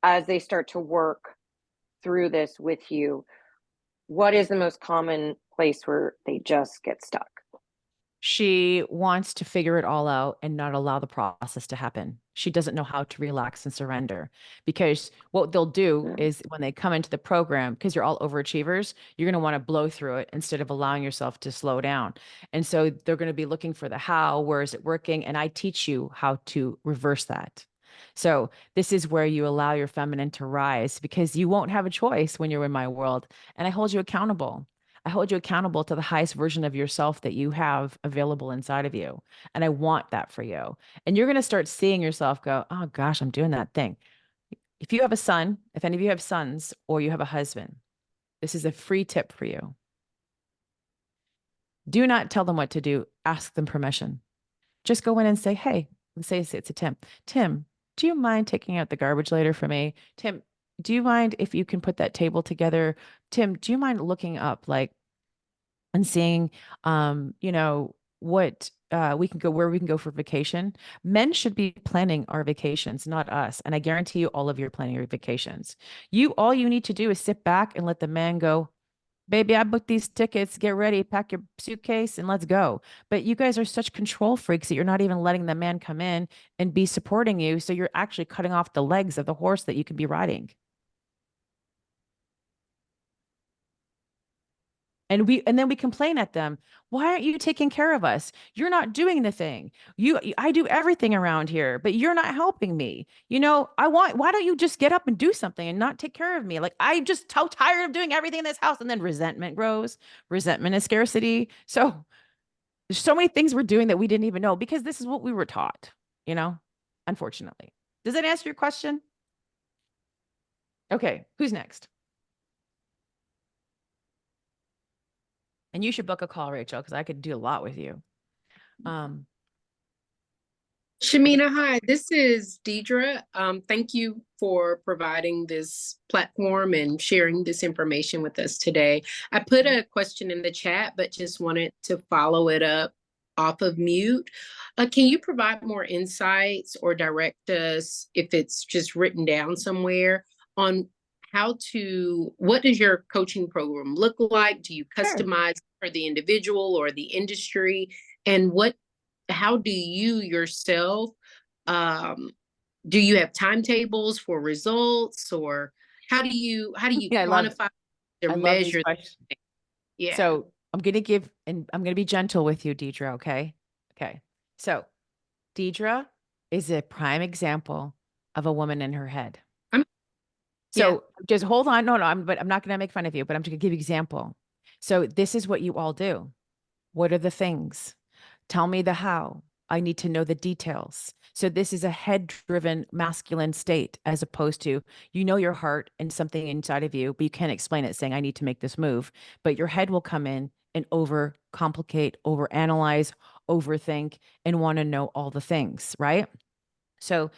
as they start to work through this with you? What is the most common place where they just get stuck? She wants to figure it all out and not allow the process to happen. She doesn't know how to relax and surrender, because what they'll do is when they come into the program, because you're all overachievers, you're going to want to blow through it instead of allowing yourself to slow down. And so they're going to be looking for the how, where is it working? And I teach you how to reverse that. So this is where you allow your feminine to rise, because you won't have a choice when you're in my world. And I hold you accountable. I hold you accountable to the highest version of yourself that you have available inside of you. And I want that for you. And you're going to start seeing yourself go, oh gosh, I'm doing that thing. If you have a son, if any of you have sons or you have a husband, this is a free tip for you. Do not tell them what to do. Ask them permission. Just go in and say, hey, let's say it's a Tim. Tim, do you mind taking out the garbage later for me? Tim, do you mind if you can put that table together? Tim, do you mind looking up and seeing, what we can go, where we can go for vacation? Men should be planning our vacations, not us. And I guarantee you, all of you are planning your vacations. All you need to do is sit back and let the man go, baby, I booked these tickets. Get ready, pack your suitcase, and let's go. But you guys are such control freaks that you're not even letting the man come in and be supporting you. So you're actually cutting off the legs of the horse that you could be riding. And then we complain at them. Why aren't you taking care of us? You're not doing the thing. I do everything around here, but you're not helping me. Why don't you just get up and do something and not take care of me? Like, I just so tired of doing everything in this house. And then resentment grows. Resentment is scarcity. So there's so many things we're doing that we didn't even know, because this is what we were taught, unfortunately. Does that answer your question? Okay. Who's next? And you should book a call, Rachel, because I could do a lot with you. Shamina, hi, this is Deidre. Thank you for providing this platform and sharing this information with us today. I put a question in the chat, but just wanted to follow it up off of mute. Can you provide more insights or direct us, if it's just written down somewhere, on what does your coaching program look like? Do you customize for the individual or the industry? And how do you yourself, do you have timetables for results, or how do you quantify or measure? Yeah. So I'm going to be gentle with you, Deidre. Okay. So Deidre is a prime example of a woman in her head. So just hold on. No, but I'm not going to make fun of you, but I'm just going to give you an example. So this is what you all do. What are the things? Tell me the how. I need to know the details. So this is a head-driven masculine state, as opposed to, you know, your heart and something inside of you, but you can't explain it, saying, I need to make this move. But your head will come in and overcomplicate, overanalyze, overthink, and want to know all the things, right? So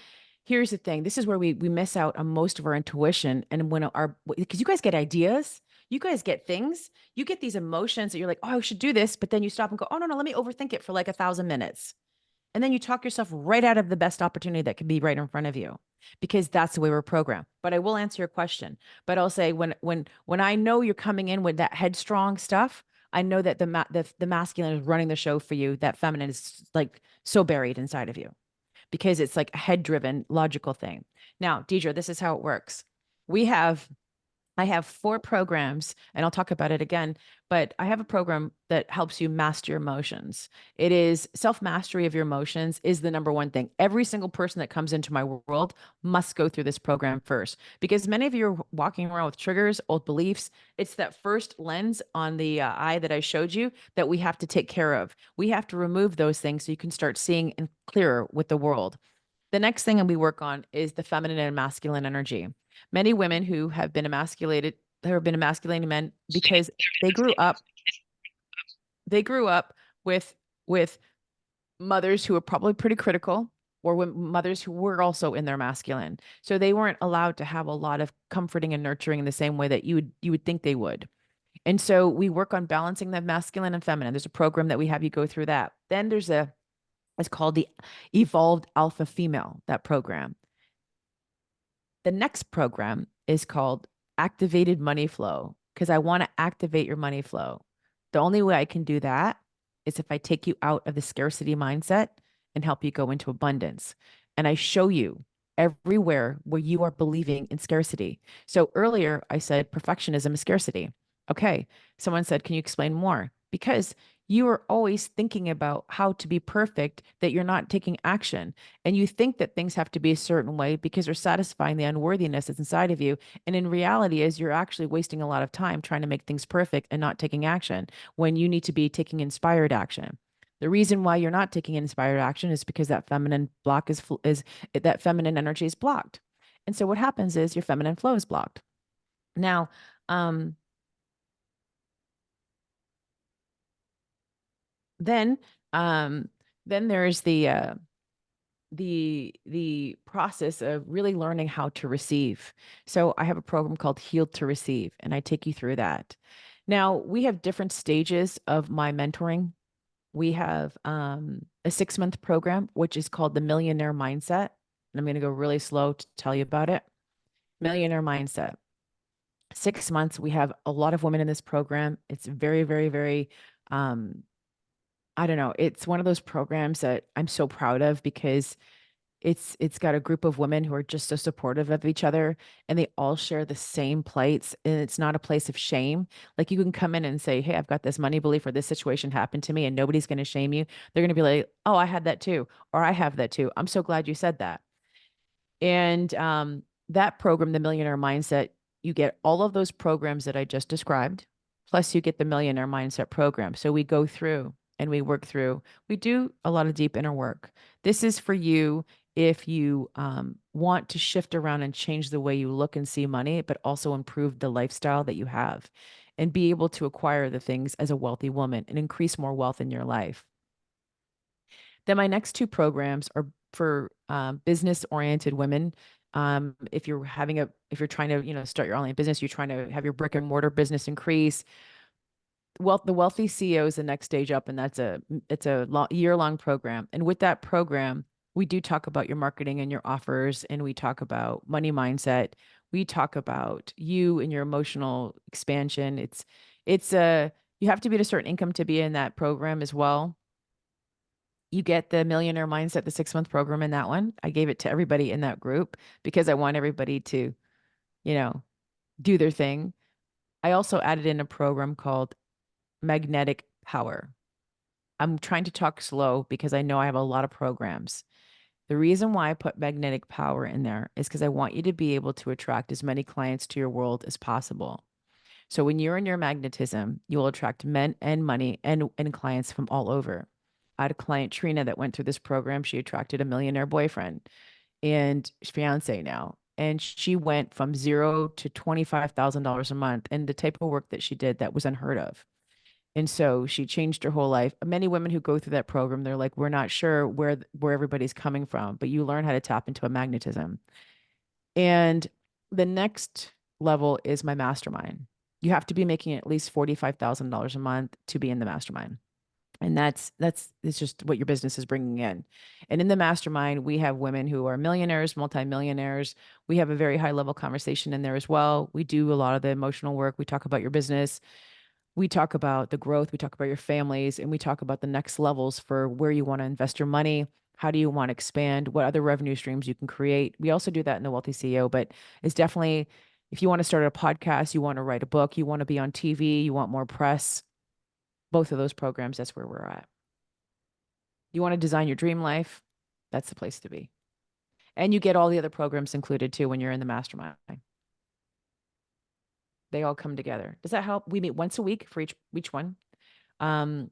here's the thing. This is where we miss out on most of our intuition. And when because you guys get ideas, you guys get things, you get these emotions that you're like, oh, I should do this. But then you stop and go, oh, no, let me overthink it for like 1,000 minutes. And then you talk yourself right out of the best opportunity that could be right in front of you, because that's the way we're programmed. But I will answer your question. But I'll say, when I know you're coming in with that headstrong stuff, I know that the masculine is running the show for you. That feminine is like so buried inside of you, because it's like a head-driven, logical thing. Now, Deidre, this is how it works. I have 4 programs, and I'll talk about it again, but I have a program that helps you master your emotions. It is self-mastery of your emotions is the number one thing. Every single person that comes into my world must go through this program first, because many of you are walking around with triggers, old beliefs. It's that first lens on the eye that I showed you that we have to take care of. We have to remove those things so you can start seeing and clearer with the world. The next thing we work on is the feminine and masculine energy. Many women who have been emasculated, there have been emasculating men because they grew up with mothers who were probably pretty critical, or mothers who were also in their masculine. So they weren't allowed to have a lot of comforting and nurturing in the same way that you would think they would. And so we work on balancing the masculine and feminine. There's a program that we have you go through that. Then it's called the Evolved Alpha Female, that program. The next program is called Activated Money Flow, because I want to activate your money flow. The only way I can do that is if I take you out of the scarcity mindset and help you go into abundance. And I show you everywhere where you are believing in scarcity. So earlier I said perfectionism is scarcity. Okay. Someone said, can you explain more? Because you are always thinking about how to be perfect, that you're not taking action. And you think that things have to be a certain way because they're satisfying the unworthiness that's inside of you. And in reality is you're actually wasting a lot of time trying to make things perfect and not taking action, when you need to be taking inspired action. The reason why you're not taking inspired action is because that feminine block is that feminine energy is blocked. And so what happens is your feminine flow is blocked. Now, then there's the process of really learning how to receive. So I have a program called Healed to Receive, and I take you through that. Now, we have different stages of my mentoring. We have a 6-month program, which is called the Millionaire Mindset. And I'm going to go really slow to tell you about it. Millionaire Mindset. 6 months. We have a lot of women in this program. It's very, very, very, I don't know. It's one of those programs that I'm so proud of, because it's got a group of women who are just so supportive of each other, and they all share the same plights, and it's not a place of shame. Like, you can come in and say, hey, I've got this money belief, or this situation happened to me, and nobody's going to shame you. They're going to be like, oh, I had that too, or I have that too. I'm so glad you said that. And that program, the Millionaire Mindset, you get all of those programs that I just described, plus you get the Millionaire Mindset program. So we go through and we work through, we do a lot of deep inner work. This is for you if you want to shift around and change the way you look and see money, but also improve the lifestyle that you have and be able to acquire the things as a wealthy woman and increase more wealth in your life. Then my next 2 programs are for business-oriented women. If you're trying to, start your online business, you're trying to have your brick and mortar business increase. The Wealthy CEO is the next stage up, and it's a year-long program. And with that program, we do talk about your marketing and your offers, and we talk about money mindset. We talk about you and your emotional expansion. You have to be at a certain income to be in that program as well. You get the Millionaire Mindset, the 6-month program in that one. I gave it to everybody in that group because I want everybody to, do their thing. I also added in a program called Magnetic Power. I'm trying to talk slow because I know I have a lot of programs. The reason why I put Magnetic Power in there is because I want you to be able to attract as many clients to your world as possible. So when you're in your magnetism, you will attract men and money and clients from all over. I had a client, Trina, that went through this program. She attracted a millionaire boyfriend and fiance now. And she went from zero to $25,000 a month. And the type of work that she did, that was unheard of. And so she changed her whole life. Many women who go through that program, they're like, we're not sure where everybody's coming from, but you learn how to tap into a magnetism. And the next level is my mastermind. You have to be making at least $45,000 a month to be in the mastermind. And it's just what your business is bringing in. And in the mastermind, we have women who are millionaires, multimillionaires. We have a very high level conversation in there as well. We do a lot of the emotional work. We talk about your business. We talk about the growth. We talk about your families, and we talk about the next levels for where you want to invest your money. How do you want to expand? What other revenue streams you can create? We also do that in the Wealthy CEO, but it's definitely, if you want to start a podcast, you want to write a book, you want to be on TV, you want more press, both of those programs, that's where we're at. You want to design your dream life, that's the place to be. And you get all the other programs included too when you're in the mastermind. They all come together. Does that help? We meet once a week for each one. And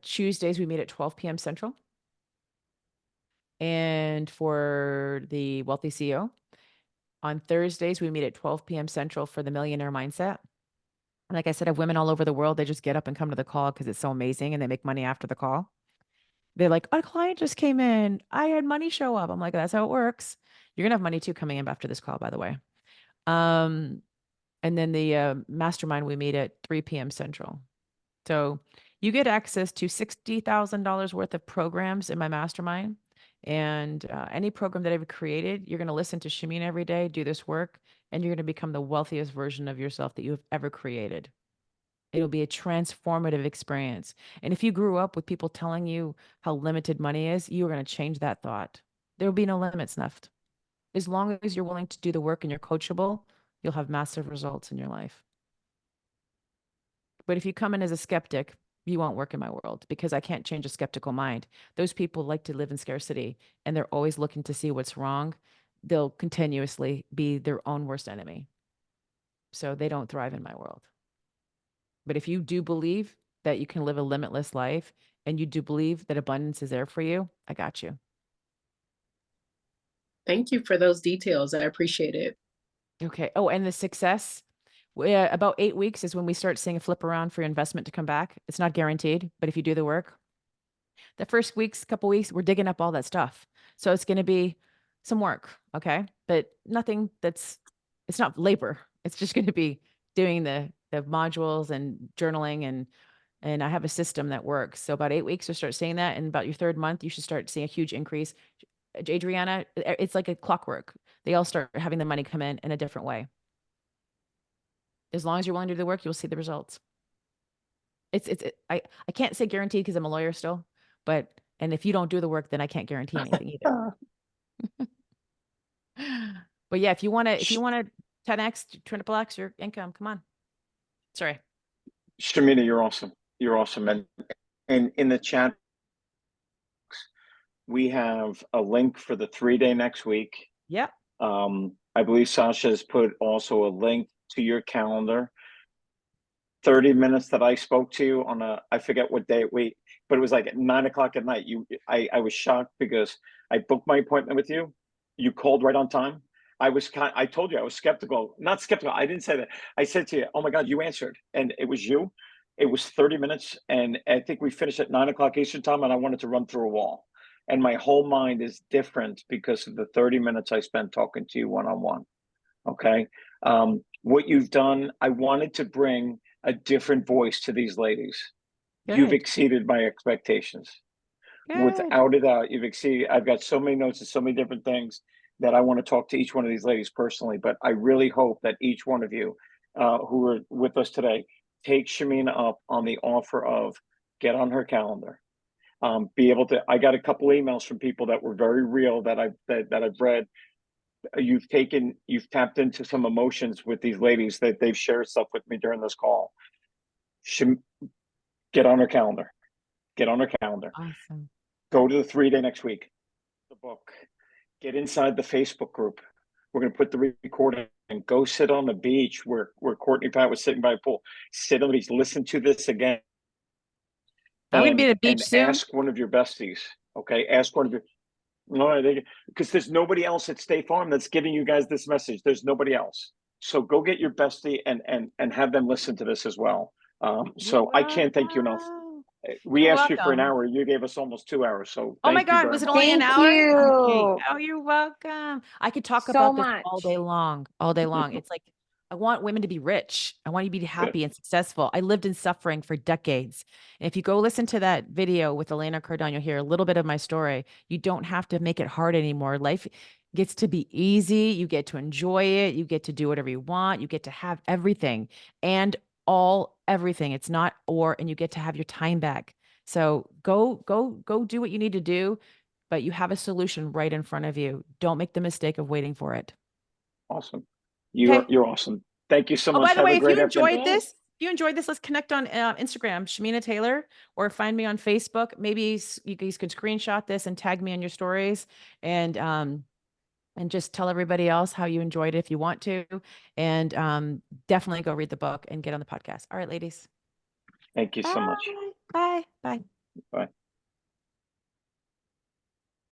Tuesdays we meet at 12 p.m. Central. And for the Wealthy CEO, on Thursdays we meet at 12 p.m. Central for the Millionaire Mindset. Like I said, I have women all over the world. They just get up and come to the call because it's so amazing, and they make money after the call. They're like, a client just came in. I had money show up. I'm like, that's how it works. You're going to have money too coming in after this call, by the way. And then the mastermind, we meet at 3 p.m. Central. So you get access to $60,000 worth of programs in my mastermind. And any program that I've created, you're going to listen to Shamina every day, do this work, and you're going to become the wealthiest version of yourself that you have ever created. It'll be a transformative experience. And if you grew up with people telling you how limited money is, you're going to change that thought. There will be no limits left. As long as you're willing to do the work and you're coachable, you'll have massive results in your life. But if you come in as a skeptic, you won't work in my world, because I can't change a skeptical mind. Those people like to live in scarcity, and they're always looking to see what's wrong. They'll continuously be their own worst enemy. So they don't thrive in my world. But if you do believe that you can live a limitless life, and you do believe that abundance is there for you, I got you. Thank you for those details. I appreciate it. Okay. Oh, and the success, about 8 weeks is when we start seeing a flip around for your investment to come back. It's not guaranteed, but if you do the work, the first couple weeks, we're digging up all that stuff. So it's going to be some work. Okay. But nothing it's not labor. It's just going to be doing the modules and journaling, and I have a system that works. So about 8 weeks, you'll start seeing that. And about your third month, you should start seeing a huge increase. Adriana, it's like a clockwork. They all start having the money come in a different way. As long as you're willing to do the work, you'll see the results. I can't say guaranteed because I'm a lawyer still, and if you don't do the work, then I can't guarantee anything either. But yeah, if you want to 10x, triple X your income, come on. Sorry. Shamina, you're awesome. You're awesome. And in the chat, we have a link for the 3-day next week. Yep. I believe Sasha has put also a link to your calendar. 30 minutes that I spoke to you on I forget what day but it was like at 9 o'clock at night. I was shocked because I booked my appointment with you. You called right on time. I told you I was skeptical, not skeptical. I didn't say that. I said to you, oh my God, you answered. And it was you. It was 30 minutes. And I think we finished at 9 o'clock Eastern time, and I wanted to run through a wall. And my whole mind is different because of the 30 minutes I spent talking to you one-on-one. Okay. What you've done, I wanted to bring a different voice to these ladies. Good. You've exceeded my expectations. Good. Without a doubt, you've exceeded. I've got so many notes and so many different things that I want to talk to each one of these ladies personally, but I really hope that each one of you who are with us today take Shamina up on the offer of get on her calendar. Be able to, I got a couple emails from people that were very real that I've read. You've tapped into some emotions with these ladies that they've shared stuff with me during this call. Get on her calendar. Get on her calendar. Awesome. Go to the 3-day next week. The book. Get inside the Facebook group. We're going to put the recording and go sit on the beach where Courtney Pat was sitting by a pool. Sit on the beach. Listen to this again. I'm going to be at a beach and soon. ask one of your besties. Okay, ask one of your. No, because there's nobody else at State Farm that's giving you guys this message. There's nobody else. So go get your bestie and have them listen to this as well. So I can't thank you enough. We You're asked you for an welcome. hour. You gave us almost 2 hours. So Oh my thank you God, very was it much. only an Thank hour? you. Okay. Oh, you're welcome. I could talk So about this much. all day long, all day long. It's like, I want women to be rich. I want you to be happy Good. and successful. I lived in suffering for decades. And if you go listen to that video with Elena Cardone, you'll hear a little bit of my story. You don't have to make it hard anymore. Life gets to be easy. You get to enjoy it. You get to do whatever you want. You get to have everything and everything. It's not and you get to have your time back. So go do what you need to do, but you have a solution right in front of you. Don't make the mistake of waiting for it. Awesome. Okay. You're awesome. Thank you so Oh, much. by the Have way, a if great you afternoon. enjoyed this, let's connect on Instagram, Shamina Taylor, or find me on Facebook. Maybe you guys could screenshot this and tag me on your stories, and just tell everybody else how you enjoyed it if you want to, and definitely go read the book and get on the podcast. All right, ladies. Thank you so much. Bye. Bye. Bye.